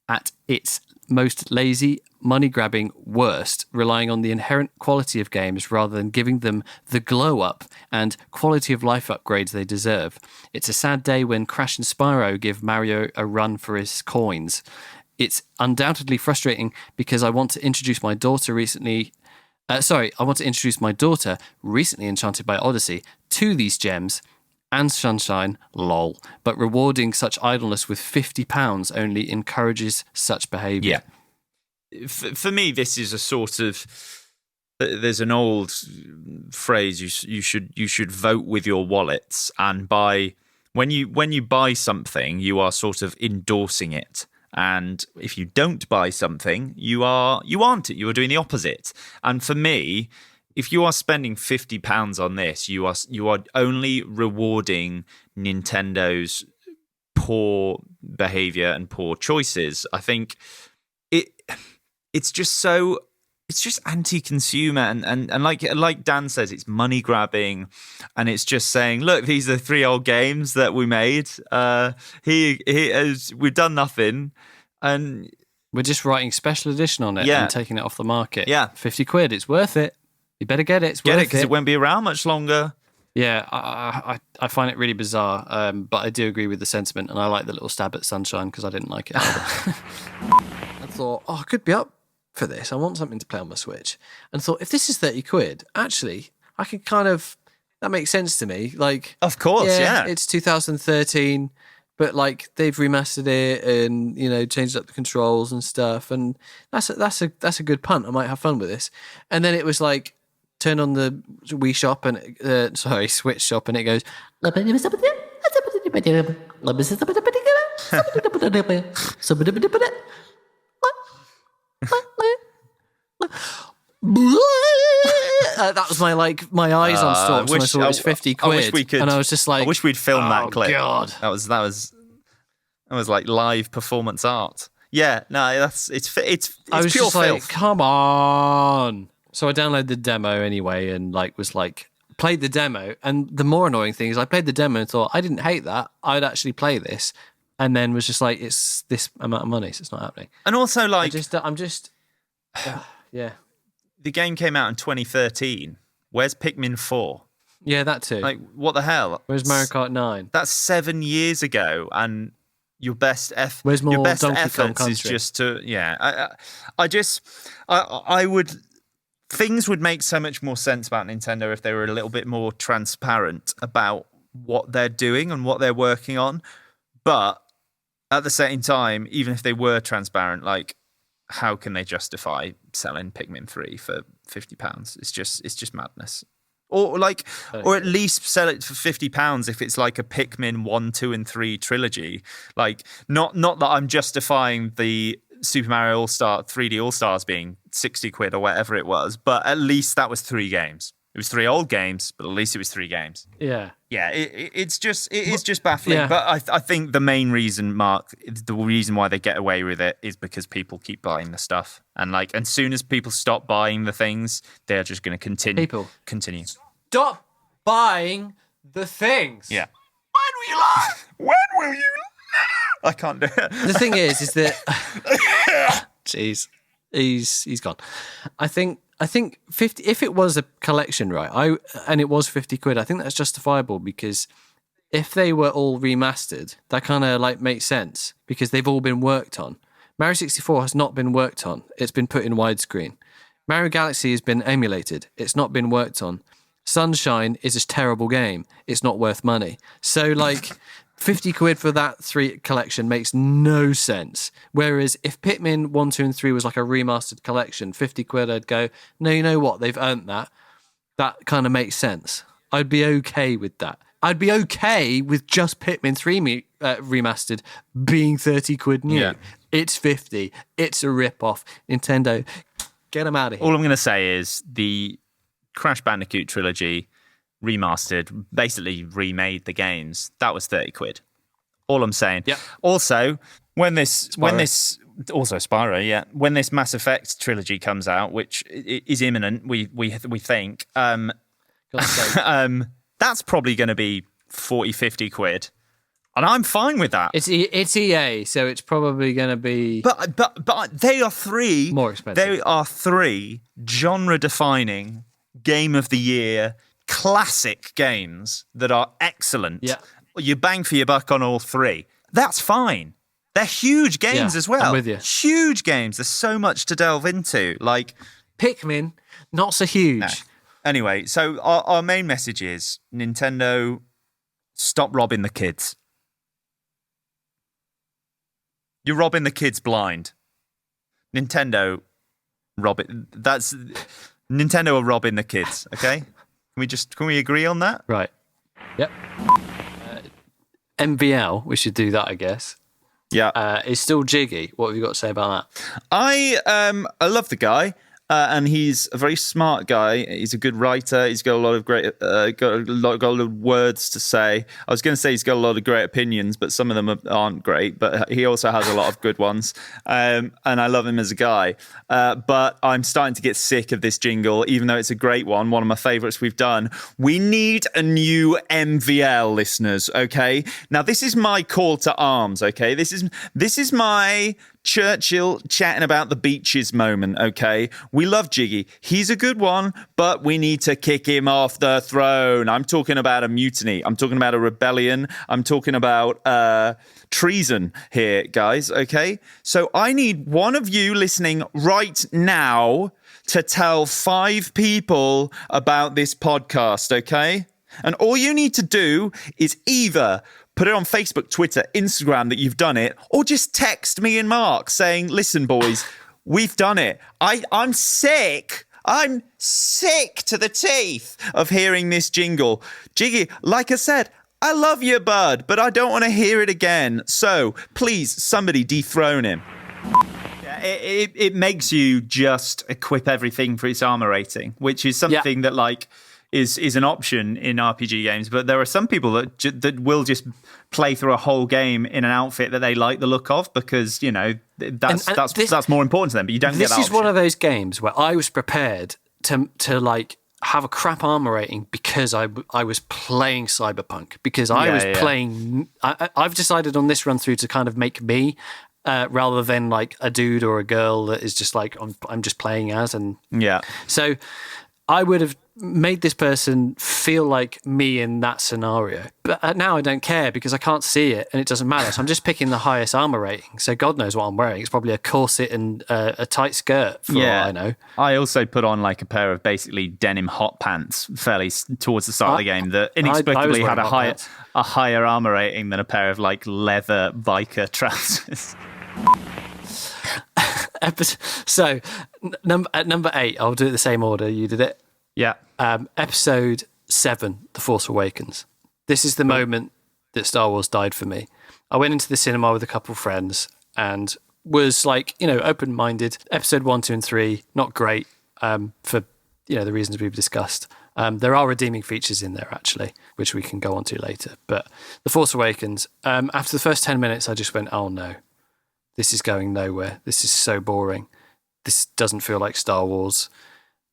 Speaker 2: at its most lazy, money-grabbing worst, relying on the inherent quality of games rather than giving them the glow-up and quality-of-life upgrades they deserve. It's a sad day when Crash and Spyro give Mario a run for his coins. It's undoubtedly frustrating because I want to introduce my daughter recently enchanted by Odyssey, to these gems and Sunshine, lol. But rewarding such idleness with £50 only encourages such behaviour."
Speaker 1: Yeah. For me, this is a sort of... There's an old phrase, you should vote with your wallets, and when you buy something, you are sort of endorsing it. And if you don't buy something, you aren't it. You are doing the opposite. And for me, if you are spending £50 on this, you are only rewarding Nintendo's poor behavior and poor choices. I think it's just so it's just anti-consumer and like Dan says, it's money grabbing, and it's just saying, look, these are 3 old games that we made. We've done nothing, and
Speaker 2: we're just writing special edition on it and taking it off the market.
Speaker 1: Yeah,
Speaker 2: £50, it's worth it. You better get it.
Speaker 1: Get it because it won't be around much longer.
Speaker 2: Yeah, I find it really bizarre, but I do agree with the sentiment, and I like the little stab at Sunshine because I didn't like it either. I thought, I could be up for this. I want something to play on my Switch. And thought, if this is £30, actually, I could that makes sense to me. Like,
Speaker 1: of course, yeah.
Speaker 2: It's 2013, but like they've remastered it and, changed up the controls and stuff. And that's a good punt. I might have fun with this. And then it was like, turn on the Wii shop and Switch shop, and it goes. That was my eyes on stalks when I saw it was £50.
Speaker 1: I wish we could,
Speaker 2: and I was just like,
Speaker 1: I wish we'd filmed that clip.
Speaker 2: God.
Speaker 1: That was like live performance art. Yeah, no, it's
Speaker 2: I was
Speaker 1: pure
Speaker 2: just
Speaker 1: filth.
Speaker 2: like, come on. So I downloaded the demo anyway, and played the demo. And the more annoying thing is, I played the demo and thought I didn't hate that. I'd actually play this, and then was just like, it's this amount of money, so it's not happening.
Speaker 1: And also,
Speaker 2: yeah.
Speaker 1: The game came out in 2013. Where's Pikmin 4?
Speaker 2: Yeah, that too.
Speaker 1: Like, what the hell?
Speaker 2: Where's Mario Kart 9?
Speaker 1: That's 7 years ago, and your best
Speaker 2: Where's more
Speaker 1: your best
Speaker 2: Donkey Kong
Speaker 1: efforts
Speaker 2: Country?
Speaker 1: is just to I would. Things would make so much more sense about Nintendo if they were a little bit more transparent about what they're doing and what they're working on. But at the same time, even if they were transparent, like, how can they justify selling Pikmin 3 for £50? It's just madness. Or at least sell it for £50 if it's like a Pikmin 1, 2, and 3 trilogy. Like, not that I'm justifying the Super Mario All-Star 3D All-Stars being £60 or whatever it was, but at least that was 3 games. It was 3 old games, but at least it was 3 games.
Speaker 2: Yeah.
Speaker 1: Yeah, it is just baffling.
Speaker 2: Yeah.
Speaker 1: But I think the main reason, Mark, the reason why they get away with it is because people keep buying the stuff. And as soon as people stop buying the things, they're just going to continue. Continue.
Speaker 2: Stop buying the things.
Speaker 1: Yeah. When will you lie? When will you lie? I can't do it.
Speaker 2: The thing is that jeez, he's gone. I think 50. If it was a collection, right? And it was £50, I think that's justifiable, because if they were all remastered, that kind of makes sense because they've all been worked on. Mario 64 has not been worked on; it's been put in widescreen. Mario Galaxy has been emulated; it's not been worked on. Sunshine is a terrible game; it's not worth money. So £50 for that 3 collection makes no sense. Whereas if Pikmin 1, 2, and 3 was like a remastered collection, £50, I'd go, no, you know what? They've earned that. That kind of makes sense. I'd be okay with that. I'd be okay with just Pikmin 3 remastered being £30 new.
Speaker 1: Yeah.
Speaker 2: It's 50. It's a rip-off. Nintendo, get them out of here.
Speaker 1: All I'm going to say is the Crash Bandicoot trilogy remastered, basically remade the games. That was £30. All I'm saying.
Speaker 2: Yep.
Speaker 1: Also, when this Spyro, yeah. When this Mass Effect trilogy comes out, which is imminent, we think, that's probably going to be 40-50 quid, and I'm fine with that.
Speaker 2: It's EA, so it's probably going to be.
Speaker 1: But they are 3
Speaker 2: more expensive.
Speaker 1: They are 3 genre-defining Game of the Year classic games that are excellent.
Speaker 2: Yeah.
Speaker 1: You bang for your buck on all 3. That's fine. They're huge games as well.
Speaker 2: I'm with you.
Speaker 1: Huge games. There's so much to delve into.
Speaker 2: Pikmin, not so huge.
Speaker 1: No. Anyway, so our main message is Nintendo, stop robbing the kids. You're robbing the kids blind. Nintendo, Nintendo are robbing the kids, okay? Can we agree on that?
Speaker 2: Right. Yep. MVL, we should do that, I guess.
Speaker 1: Yeah.
Speaker 2: Is still jiggy. What have you got to say about that?
Speaker 1: I love the guy. and he's a very smart guy. He's a good writer. He's got a lot of great, got a lot of words to say. I was going to say he's got a lot of great opinions, but some of them aren't great. But he also has a lot of good ones, and I love him as a guy. But I'm starting to get sick of this jingle, even though it's a great one of my favourites we've done. We need a new MVL, listeners. Okay, now this is my call to arms. Okay, this is my Churchill chatting about the beaches moment, okay? We love Jiggy. He's a good one, but we need to kick him off the throne. I'm talking about a mutiny. I'm talking about a rebellion. I'm talking about treason here, guys, okay? So I need one of you listening right now to tell 5 people about this podcast, okay? And all you need to do is either put it on Facebook, Twitter, Instagram that you've done it, or just text me and Mark saying, listen, boys, we've done it. I'm sick. I'm sick to the teeth of hearing this jingle. Jiggy, like I said, I love you, bud, but I don't want to hear it again. So please, somebody dethrone him. Yeah, it makes you just equip everything for its armor rating, which is something that, like, is an option in RPG games, but there are some people that will just play through a whole game in an outfit that they like the look of because, you know, that's more important to them, but you don't get that option.
Speaker 2: This is one of those games where I was prepared to like have a crap armor rating because I was playing Cyberpunk, because I was playing... I've decided on this run through to kind of make me rather than like a dude or a girl that is just like I'm just playing as. And so I would have made this person feel like me in that scenario. But now I don't care because I can't see it and it doesn't matter. So I'm just picking the highest armor rating. So God knows what I'm wearing. It's probably a corset and a tight skirt for all I know.
Speaker 1: I also put on like a pair of basically denim hot pants fairly towards the start of the game that inexplicably had a higher armor rating than a pair of like leather biker trousers.
Speaker 2: So at number 8, I'll do it the same order you did it.
Speaker 1: Yeah.
Speaker 2: Episode 7, The Force Awakens. This is the moment that Star Wars died for me. I went into the cinema with a couple of friends and was like, you know, open-minded. Episode 1, 2, and 3, not great for, you know, the reasons we've discussed. There are redeeming features in there, actually, which we can go on to later. But The Force Awakens, after the first 10 minutes, I just went, oh no, this is going nowhere. This is so boring. This doesn't feel like Star Wars.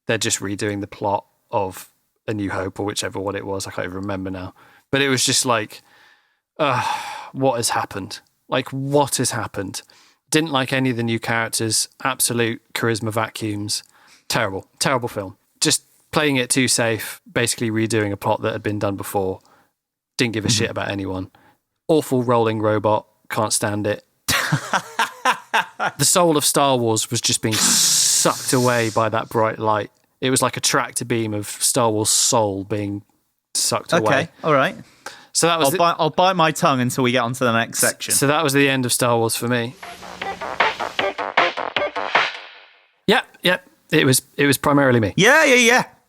Speaker 2: They're just redoing the plot of A New Hope or whichever one it was. I can't even remember now. But it was just like, what has happened? Like, what has happened? Didn't like any of the new characters. Absolute charisma vacuums. Terrible. Terrible film. Just playing it too safe. Basically redoing a plot that had been done before. Didn't give a shit about anyone. Awful rolling robot. Can't stand it. The soul of Star Wars was just being sucked away by that bright light. It was like a tractor beam of Star Wars soul being sucked away.
Speaker 1: Okay, all right.
Speaker 2: So that was
Speaker 1: I'll bite my tongue until we get on to the next section.
Speaker 2: So that was the end of Star Wars for me. Yep. It was primarily me.
Speaker 1: Yeah.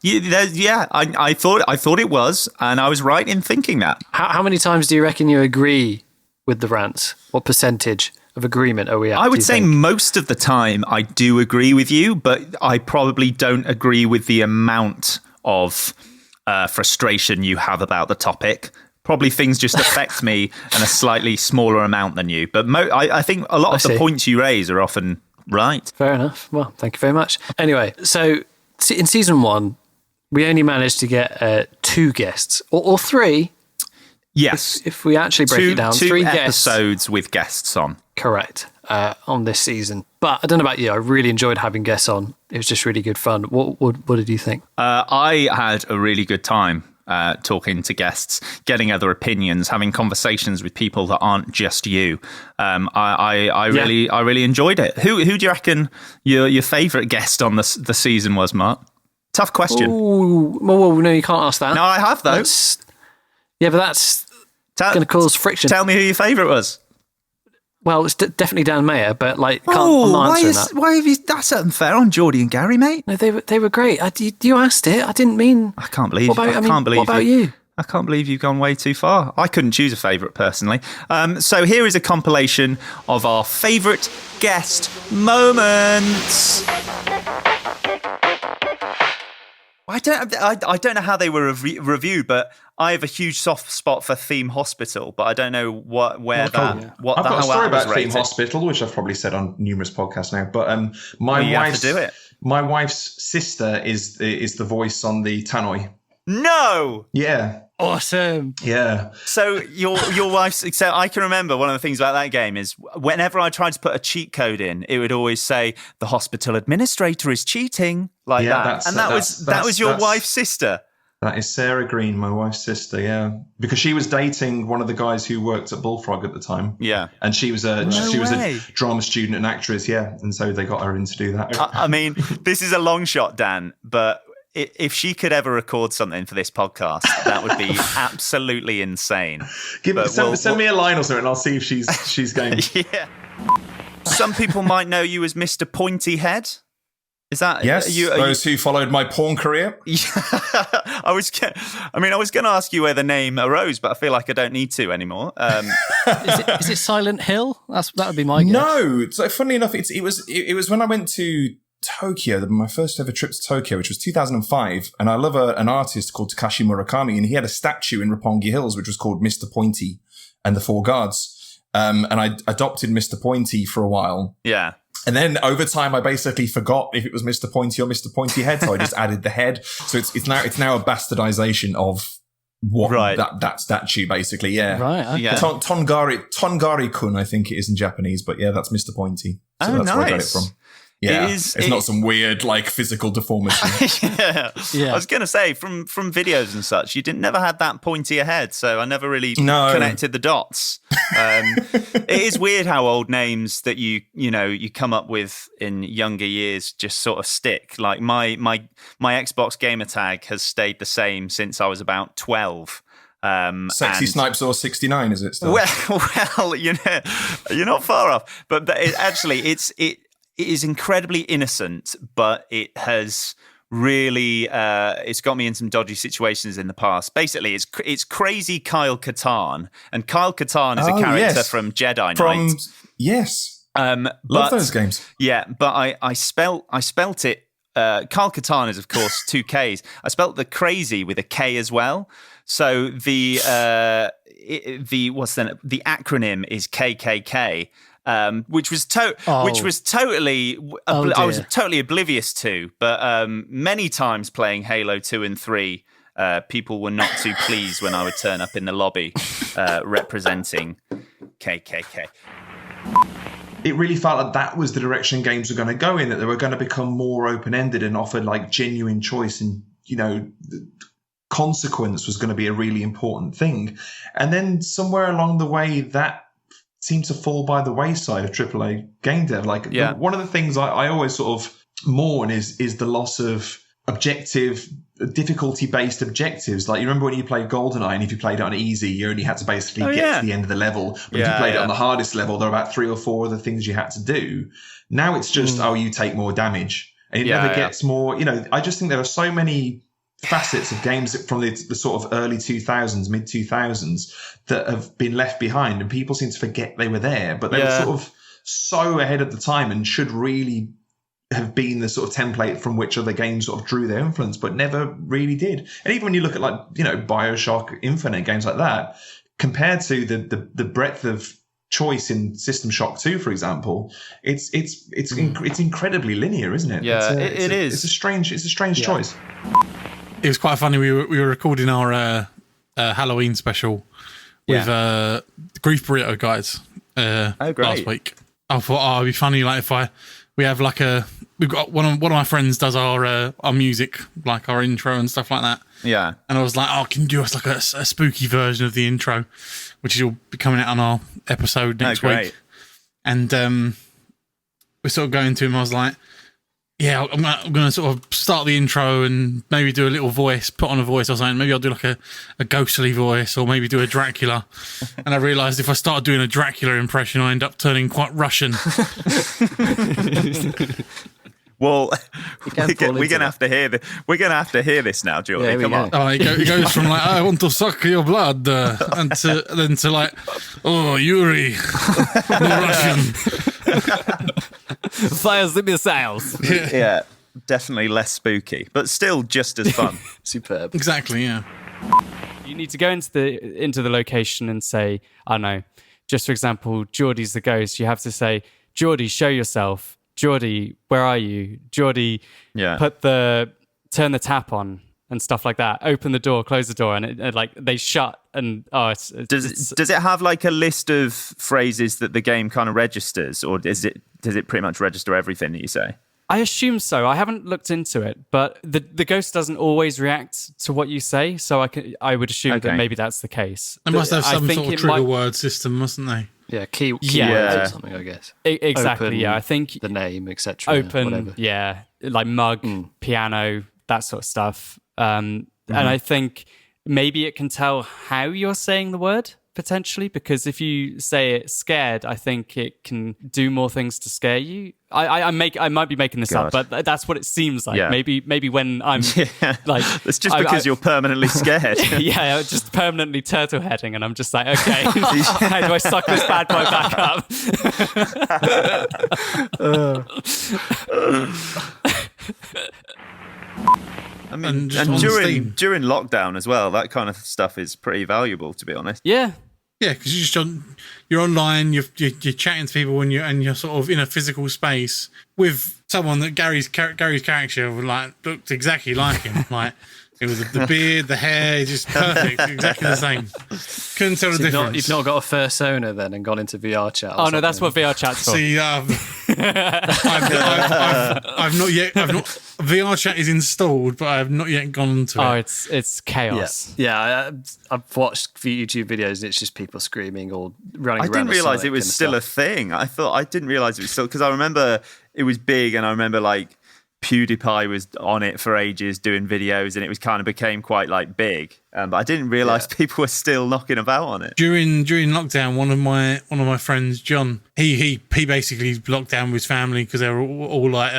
Speaker 1: I thought it was, and I was right in thinking that.
Speaker 2: How many times do you reckon you agree with the rants? What percentage of agreement are we at?
Speaker 1: I would say most of the time I do agree with you, but I probably don't agree with the amount of frustration you have about the topic. Probably things just affect me in a slightly smaller amount than you. But I think a lot of the points you raise are often right.
Speaker 2: Fair enough. Well, thank you very much. Anyway, so in season 1, we only managed to get 2 guests, or 3.
Speaker 1: Yes.
Speaker 2: If we actually break it down, 3
Speaker 1: episodes with guests on.
Speaker 2: Correct. On this season. But I don't know about you, I really enjoyed having guests on. It was just really good fun. What did you think?
Speaker 1: I had a really good time talking to guests, getting other opinions, having conversations with people that aren't just you. I really enjoyed it. Who do you reckon your favourite guest on the season was, Mark? Tough question.
Speaker 2: Ooh, well, no, you can't ask that.
Speaker 1: No, I have though.
Speaker 2: But that's going to cause friction.
Speaker 1: Tell me who your favourite was.
Speaker 2: Well, it's definitely Dan Mayer, but like, I'm not answering that.
Speaker 1: Why have you? That's unfair on Geordie and Gary, mate.
Speaker 2: No, they were great. You asked it. I didn't mean.
Speaker 1: I can't believe. What about you? I can't believe you've gone way too far. I couldn't choose a favourite personally. So here is a compilation of our favourite guest moments. I don't know how they were reviewed, but I have a huge soft spot for Theme Hospital, but I don't know
Speaker 4: I've got a story about Theme Hospital, which I've probably said on numerous podcasts now. But my wife's sister is the voice on the Tannoy.
Speaker 1: No.
Speaker 4: Yeah.
Speaker 2: Awesome.
Speaker 4: Yeah.
Speaker 1: So your wife's. So I can remember one of the things about that game is whenever I tried to put a cheat code in, it would always say the hospital administrator is cheating that, and that was your wife's sister.
Speaker 4: That is Sarah Green, my wife's sister. Yeah, because she was dating one of the guys who worked at Bullfrog at the time.
Speaker 1: Yeah,
Speaker 4: and she was a drama student and actress. Yeah, and so they got her in to do that.
Speaker 1: I mean, this is a long shot, Dan, but if she could ever record something for this podcast, that would be absolutely insane.
Speaker 4: Send me a line or something, and I'll see if she's game.
Speaker 1: Yeah. Some people might know you as Mr. Pointy Head. Is that
Speaker 5: those who followed my porn career?
Speaker 1: Yeah, I was going to ask you where the name arose, but I feel like I don't need to anymore.
Speaker 2: Is it Silent Hill? That would be my guess.
Speaker 5: No, so funnily enough, it was when I went to Tokyo, my first ever trip to Tokyo, which was 2005, and I love an artist called Takashi Murakami, and he had a statue in Roppongi Hills which was called Mr. Pointy and the Four Guards, and I adopted Mr. Pointy for a while.
Speaker 1: Yeah.
Speaker 5: And then over time, I basically forgot if it was Mr. Pointy or Mr. Pointy Head, so I just added the head. So it's now a bastardization of that statue, basically. Yeah,
Speaker 2: right. Okay.
Speaker 1: Yeah.
Speaker 5: Tongari-kun, I think it is in Japanese, but yeah, that's Mr. Pointy. So that's where I got it from. Yeah, it's not some weird physical deformity.
Speaker 1: Yeah. I was going to say from videos and such, you never had that pointy ahead, so I never really connected the dots. It is weird how old names that you come up with in younger years just sort of stick. Like my Xbox gamer tag has stayed the same since I was about 12.
Speaker 5: Sexy Snipes or 69, is it still?
Speaker 1: Well, you're not far off, but it is incredibly innocent, but it has really it's got me in some dodgy situations in the past. Basically, it's crazy Kyle Katarn, and Kyle Katarn is a character from Jedi Knight.
Speaker 5: Yes, love those games.
Speaker 1: Yeah, but I spelt it. Kyle Katarn is of course 2 Ks. I spelt the crazy with a K as well. So the acronym is KKK. Which was totally I was totally oblivious to, but many times playing Halo 2 and 3, people were not too pleased when I would turn up in the lobby representing KKK.
Speaker 4: It really felt like that was the direction games were going to go in, that they were going to become more open-ended and offer genuine choice, and consequence was going to be a really important thing. And then somewhere along the way, that seemed to fall by the wayside of AAA game dev. One of the things I always sort of mourn is the loss of difficulty-based objectives. Like, you remember when you played GoldenEye, and if you played it on easy, you only had to basically get to the end of the level. But if you played it on the hardest level, there were about 3 or 4 other things you had to do. Now it's just, you take more damage. And it never gets more, I just think there are so many facets of games from the sort of early 2000s, mid 2000s that have been left behind, and people seem to forget they were there, but they were sort of so ahead of the time and should really have been the sort of template from which other games sort of drew their influence, but never really did. And even when you look at BioShock Infinite, games like that, compared to the breadth of choice in System Shock 2, for example, it's incredibly linear, isn't it?
Speaker 1: Yeah, it is.
Speaker 4: It's a strange choice.
Speaker 6: It was quite funny. We were recording our Halloween special with Grief Burrito guys last week. I thought, it'd be funny if we have we've got one of my friends does our music, our intro and stuff like that.
Speaker 1: Yeah. And
Speaker 6: I was like, can you do us a spooky version of the intro, which will be coming out on our episode next week. And we're sort of going to him. I was like, yeah, I'm going to sort of start the intro and maybe do a little voice, put on a voice or something. Maybe I'll do a ghostly voice, or maybe do a Dracula. And I realised if I start doing a Dracula impression, I end up turning quite Russian.
Speaker 1: Well, we're going to have to hear this. We're going to have to hear this now, Julie. Come on.
Speaker 6: Oh, it goes from I want to suck your blood, and then to oh, Yuri, more Russian.
Speaker 7: Fires the missiles.
Speaker 1: Yeah. Definitely less spooky, but still just as fun.
Speaker 2: Superb.
Speaker 6: Exactly, yeah.
Speaker 7: You need to go into the location and say, I don't know, just for example, Geordie's the ghost. You have to say, Geordie, show yourself. Geordie, where are you? Geordie, turn the tap on and stuff like that. Open the door, close the door, and it like they shut. And does
Speaker 1: it have like a list of phrases that the game kind of registers, or does it pretty much register everything that you say?
Speaker 7: I assume so. I haven't looked into it, but the ghost doesn't always react to what you say, so I would assume that maybe that's the case.
Speaker 6: They must have some sort of trigger word system, mustn't they?
Speaker 2: Yeah, keywords or something, I guess.
Speaker 7: Exactly.
Speaker 2: Open,
Speaker 7: yeah, I think
Speaker 2: the name, etc.
Speaker 7: Open,
Speaker 2: whatever.
Speaker 7: yeah, like mug, piano, that sort of stuff. And I think maybe it can tell how you're saying the word, potentially, because if you say it scared, I think it can do more things to scare you. I might be making this up, but that's what it seems like.
Speaker 1: Yeah.
Speaker 7: Maybe when I'm like,
Speaker 1: it's just because you're permanently scared.
Speaker 7: Yeah, just permanently turtle heading, and I'm just like, okay, how do I suck this bad boy back up?
Speaker 1: I mean, and during lockdown as well, that kind of stuff is pretty valuable, to be honest.
Speaker 7: Yeah.
Speaker 6: Yeah, because you're online, you're chatting to people, and you're sort of in a physical space with someone that Gary's character looked exactly like him. Like it was the beard, the hair, just perfect, exactly the same. Couldn't tell the difference.
Speaker 2: You've not got a fursona then and gone into VR chat.
Speaker 7: Oh no, that's what VR chat's for.
Speaker 6: See, I've not yet. VR chat is installed, but I have not yet gone into it.
Speaker 7: Oh, it's chaos.
Speaker 2: Yeah. I've watched YouTube videos and it's just people screaming or running around.
Speaker 1: I didn't realise it was still a thing. I didn't realise it was still, because I remember it was big, and I remember like PewDiePie was on it for ages doing videos, and it was kind of became quite like big. But I didn't realise people were still knocking about on it.
Speaker 6: During lockdown, one of my friends, John, he basically locked down with his family because they were all like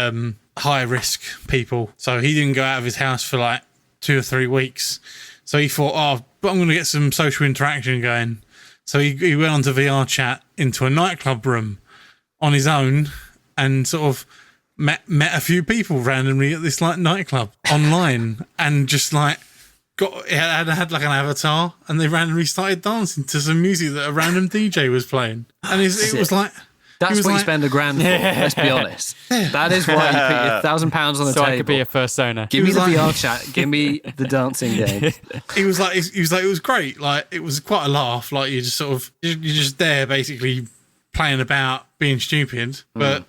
Speaker 6: high risk people. So he didn't go out of his house for like 2 or 3 weeks. So he thought, but I'm going to get some social interaction going. So he went onto VR chat into a nightclub room on his own and sort of met a few people randomly at this like nightclub online, and just like had like an avatar, and they randomly started dancing to some music that a random DJ was playing, and it was like.
Speaker 2: That's what you spend $1,000 for, let's be honest. That is why you put your £1,000 on the table.
Speaker 7: So I could be a fursona.
Speaker 2: Give me the VR chat, give me the dancing game.
Speaker 6: He was like, it was great. Like, it was quite a laugh. Like, you're just there basically playing about, being stupid. But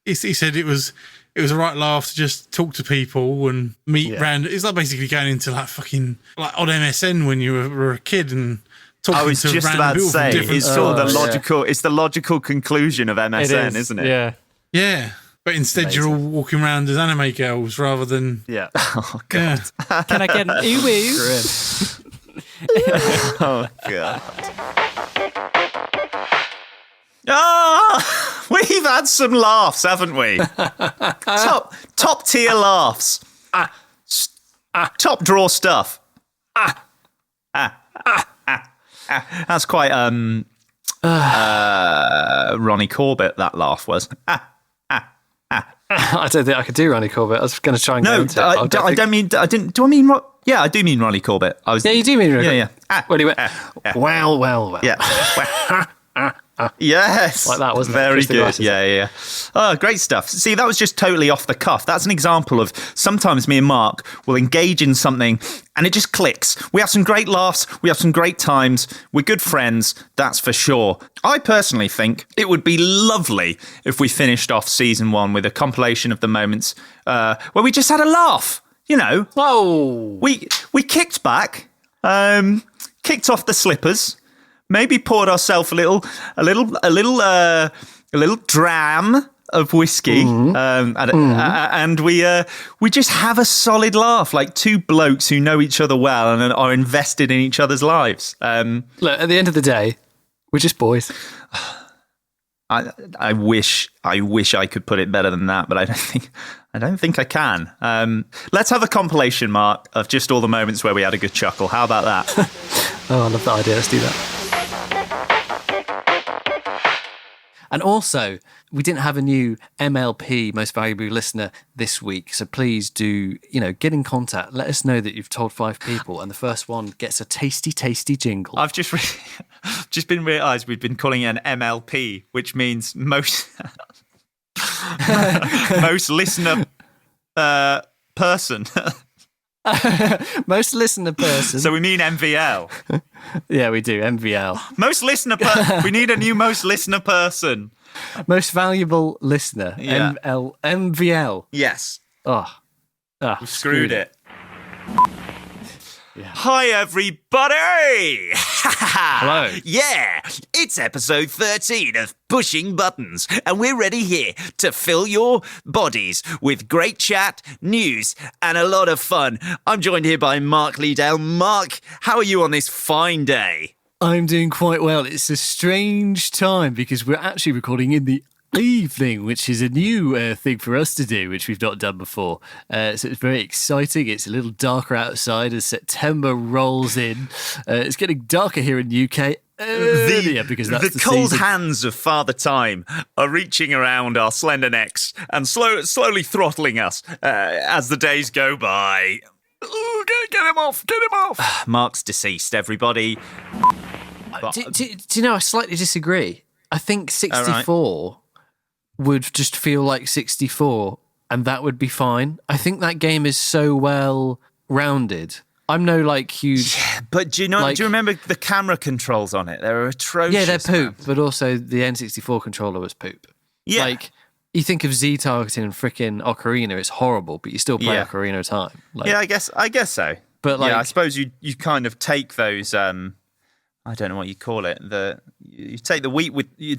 Speaker 6: he said it was a right laugh to just talk to people and meet random. It's like basically going into like fucking like on MSN when you were a kid and.
Speaker 1: I was just about to say, it's sort of the logical. It's the logical conclusion of MSN, isn't it?
Speaker 7: Yeah,
Speaker 6: yeah. But instead, you're all walking around as anime girls rather than
Speaker 1: Oh god!
Speaker 7: Yeah. Can I get an ooh?
Speaker 1: Oh god! We've had some laughs, haven't we? top tier laughs. Top draw stuff. That's quite Ronnie Corbett, that laugh was.
Speaker 2: I don't think I could do Ronnie Corbett. I was going to try and go into it.
Speaker 1: I don't mean. I didn't. Do I mean? Yeah, I do mean Ronnie Corbett.
Speaker 2: Yeah, you do mean Ronnie Corbett.
Speaker 1: Yeah.
Speaker 2: When he went, well.
Speaker 1: Yeah. Yes,
Speaker 2: like that, wasn't
Speaker 1: very
Speaker 2: it?
Speaker 1: good. Yeah. Oh, great stuff. See, that was just totally off the cuff. That's an example of sometimes me and Mark will engage in something and it just clicks. We have some great laughs. We have some great times. We're good friends. That's for sure. I personally think it would be lovely if we finished off season 1 with a compilation of the moments where we just had a laugh. You know, we kicked back, kicked off the slippers. Maybe poured ourselves a little dram of whiskey, and we just have a solid laugh, like two blokes who know each other well and are invested in each other's lives.
Speaker 2: Look, at the end of the day, we're just boys.
Speaker 1: I wish I could put it better than that, but I don't think I can. Let's have a compilation, Mark, of just all the moments where we had a good chuckle. How about that?
Speaker 2: Oh, I love that idea. Let's do that. And also, we didn't have a new MLP, Most Valuable Listener, this week. So please do, get in contact. Let us know that you've told 5 people, and the first one gets a tasty, tasty jingle.
Speaker 1: I've just been realised we've been calling it an MLP, which means most listener person.
Speaker 2: Most listener person.
Speaker 1: So we mean MVL.
Speaker 2: Yeah, we do. MVL.
Speaker 1: Most listener we need a new most listener person.
Speaker 2: Most valuable listener.
Speaker 1: Yeah.
Speaker 2: MVL.
Speaker 1: Yes.
Speaker 2: Oh.
Speaker 1: We've screwed it.
Speaker 2: Yeah.
Speaker 1: Hi, everybody!
Speaker 2: Hello.
Speaker 1: Yeah, it's episode 13 of Pushing Buttons, and we're ready here to fill your bodies with great chat, news, and a lot of fun. I'm joined here by Mark Liedale. Mark, how are you on this fine day?
Speaker 2: I'm doing quite well. It's a strange time because we're actually recording in the evening, which is a new thing for us to do, which we've not done before. So it's very exciting. It's a little darker outside as September rolls in. It's getting darker here in the UK earlier because that's the
Speaker 1: cold
Speaker 2: season.
Speaker 1: hands of Father Time are reaching around our slender necks and slowly throttling us as the days go by. Ooh, get him off! Get him off! Mark's deceased, everybody.
Speaker 2: Do you know, I slightly disagree. I think 64 would just feel like 64 and that would be fine. I think that game is so well rounded. I'm no huge...
Speaker 1: Yeah, but do you remember the camera controls on it? They're atrocious.
Speaker 2: Yeah, they're poop, but also the N64 controller was poop.
Speaker 1: Yeah.
Speaker 2: You think of Z targeting and frickin' Ocarina, it's horrible, but you still play Ocarina of Time.
Speaker 1: Yeah, I guess so.
Speaker 2: But
Speaker 1: I suppose you kind of take those... I don't know what you call it. You take the wheat with you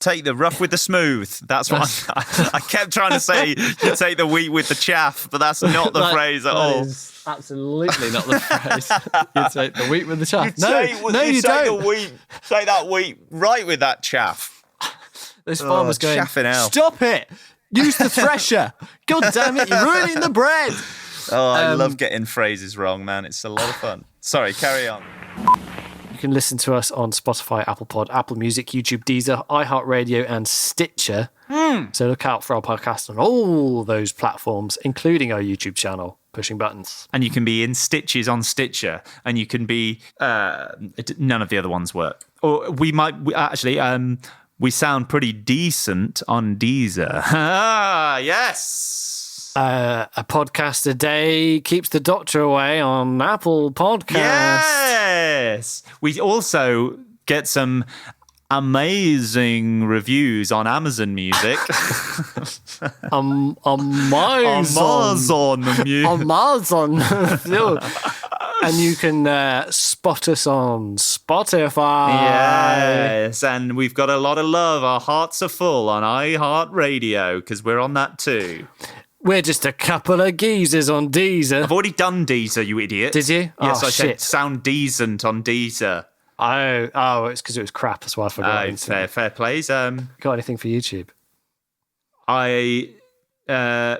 Speaker 1: take the rough with the smooth. That's what I kept trying to say. You take the wheat with the chaff, but that's not the phrase at all.
Speaker 2: Is absolutely not the phrase. You take the wheat with the chaff.
Speaker 1: You don't. Take that wheat right with that chaff.
Speaker 2: Those farmers going,
Speaker 1: chaffing out.
Speaker 2: Stop it! Use the thresher! God damn it! You're ruining the bread.
Speaker 1: Oh, I love getting phrases wrong, man. It's a lot of fun. Sorry, carry on.
Speaker 2: You can listen to us on Spotify, Apple Pod, Apple Music, YouTube, Deezer, iHeartRadio, and Stitcher. So look out for our podcast on all those platforms, including our YouTube channel, Pushing Buttons.
Speaker 1: And you can be in stitches on Stitcher, and you can be... none of the other ones work. Or we sound pretty decent on Deezer. Ah, yes!
Speaker 2: A podcast a day keeps the doctor away on Apple Podcasts.
Speaker 1: Yes! We also get some amazing reviews on Amazon Music.
Speaker 2: Amazon. Amazon. And you can spot us on Spotify.
Speaker 1: Yes, and we've got a lot of love. Our hearts are full on iHeartRadio because we're on that too.
Speaker 2: We're just a couple of geezers on Deezer.
Speaker 1: I've already done Deezer, you idiot.
Speaker 2: Did you?
Speaker 1: Yes,
Speaker 2: I
Speaker 1: said sound decent on Deezer.
Speaker 2: Oh, it's because it was crap. That's why I forgot.
Speaker 1: Fair plays.
Speaker 2: Got anything for YouTube?
Speaker 1: I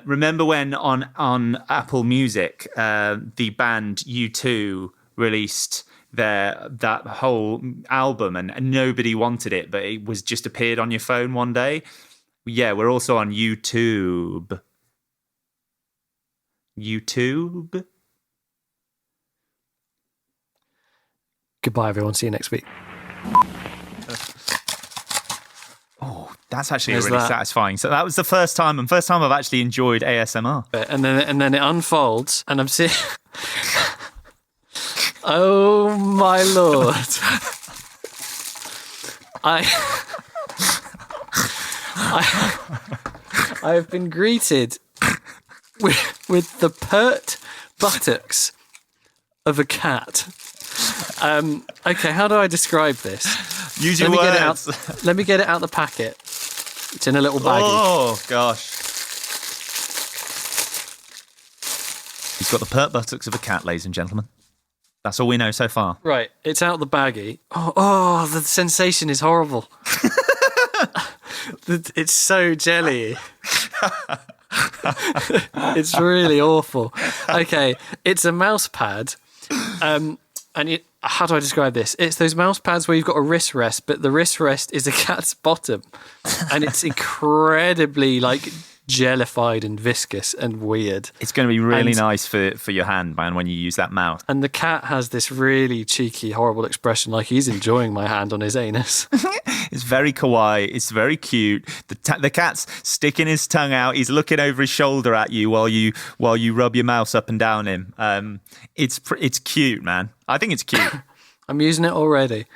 Speaker 1: remember when on Apple Music, the band U2 released that whole album, and nobody wanted it, but it was just appeared on your phone one day. Yeah, we're also on YouTube. YouTube.
Speaker 2: Goodbye, everyone. See you next week.
Speaker 1: Oh, that's actually really satisfying. So that was the first time I've actually enjoyed ASMR.
Speaker 2: And then it unfolds, and I'm seeing. Oh my lord! I have been greeted with the pert buttocks of a cat. Okay, how do I describe this?
Speaker 1: Use your words.
Speaker 2: Let me get it out the packet. It's in a little baggie.
Speaker 1: Oh gosh. He's got the pert buttocks of a cat, ladies and gentlemen. That's all we know so far.
Speaker 2: Right, it's out the baggie. Oh, the sensation is horrible. It's so jelly. It's really awful. Okay, it's a mouse pad. And how do I describe this? It's those mouse pads where you've got a wrist rest, but the wrist rest is a cat's bottom. And it's incredibly jellified and viscous and weird.
Speaker 1: It's going to be really nice for your hand, man, when you use that mouse.
Speaker 2: And the cat has this really cheeky, horrible expression, like he's enjoying my hand on his anus.
Speaker 1: It's very kawaii. It's very cute. The cat's sticking his tongue out. He's looking over his shoulder at you while you rub your mouse up and down him. It's cute, man. I think it's cute.
Speaker 2: I'm using it already.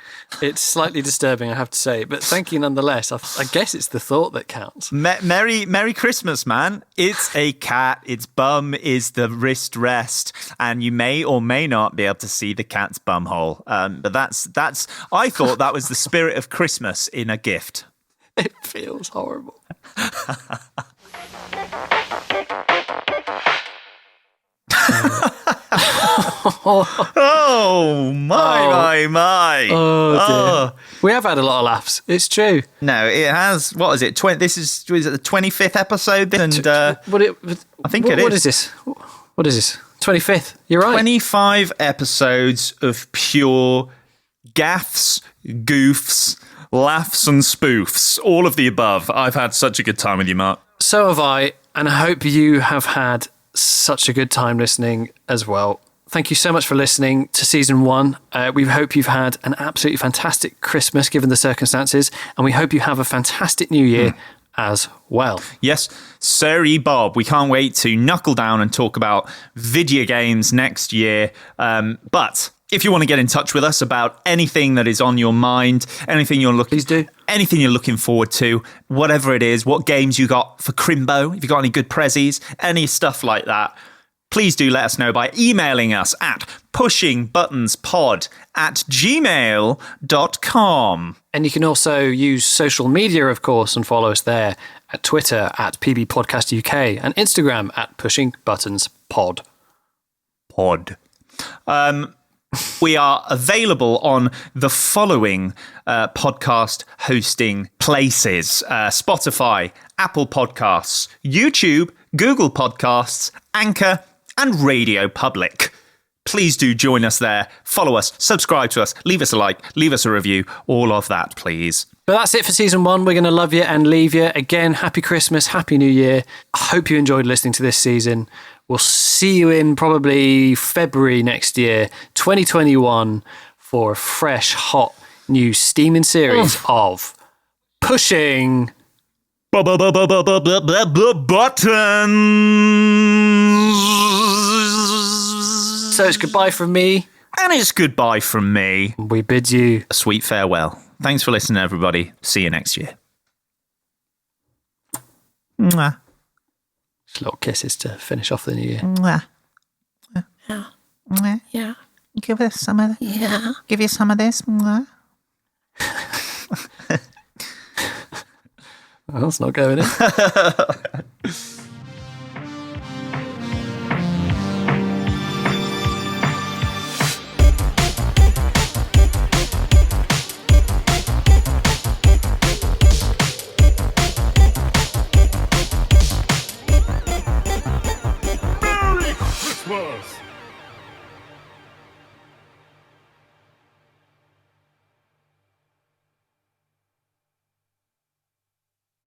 Speaker 2: It's slightly disturbing, I have to say, but thank you nonetheless. I guess it's the thought that counts.
Speaker 1: Merry Christmas, man. It's a cat. Its bum is the wrist rest, and you may or may not be able to see the cat's bum hole. But that's. I thought that was the spirit of Christmas in a gift.
Speaker 2: It feels horrible.
Speaker 1: Oh my!
Speaker 2: Oh dear. We have had a lot of laughs. It's true.
Speaker 1: No, it has. What is it? This is it the 25th episode? And I think it is.
Speaker 2: What is this? What is this? 25th. You're right.
Speaker 1: 25 episodes of pure gaffs, goofs, laughs, and spoofs. All of the above. I've had such a good time with you, Mark.
Speaker 2: So have I, and I hope you have had such a good time listening as well. Thank you so much for listening to season 1. We hope you've had an absolutely fantastic Christmas given the circumstances, and we hope you have a fantastic new year as well.
Speaker 1: Yes, Sir Bob, we can't wait to knuckle down and talk about video games next year. But if you want to get in touch with us about anything that is on your mind, anything you're looking,
Speaker 2: please do.
Speaker 1: Anything you're looking forward to, whatever it is, what games you got for Crimbo, if you got any good prezzies, any stuff like that, please do let us know by emailing us at pushingbuttonspod@gmail.com.
Speaker 2: And you can also use social media, of course, and follow us there at Twitter at PB Podcast UK and Instagram at pushingbuttonspod.
Speaker 1: We are available on the following podcast hosting places: Spotify, Apple Podcasts, YouTube, Google Podcasts, Anchor, and Radio Public. Please do join us there. Follow us, subscribe to us, leave us a like, leave us a review, all of that, please.
Speaker 2: But that's it for season 1. We're going to love you and leave you. Again, happy Christmas, happy New Year. I hope you enjoyed listening to this season. We'll see you in probably February next year, 2021, for a fresh, hot, new steaming series of Pushing Buttons. So it's goodbye from me.
Speaker 1: And it's goodbye from me.
Speaker 2: We bid you
Speaker 1: a sweet farewell. Thanks for listening, everybody. See you next year. Mwah.
Speaker 2: Just little kisses to finish off the new year.
Speaker 1: Mwah. Yeah. Mwah. Yeah. Give us some of this. Yeah. Give you some of this. Mwah.
Speaker 2: Well, that's not going in.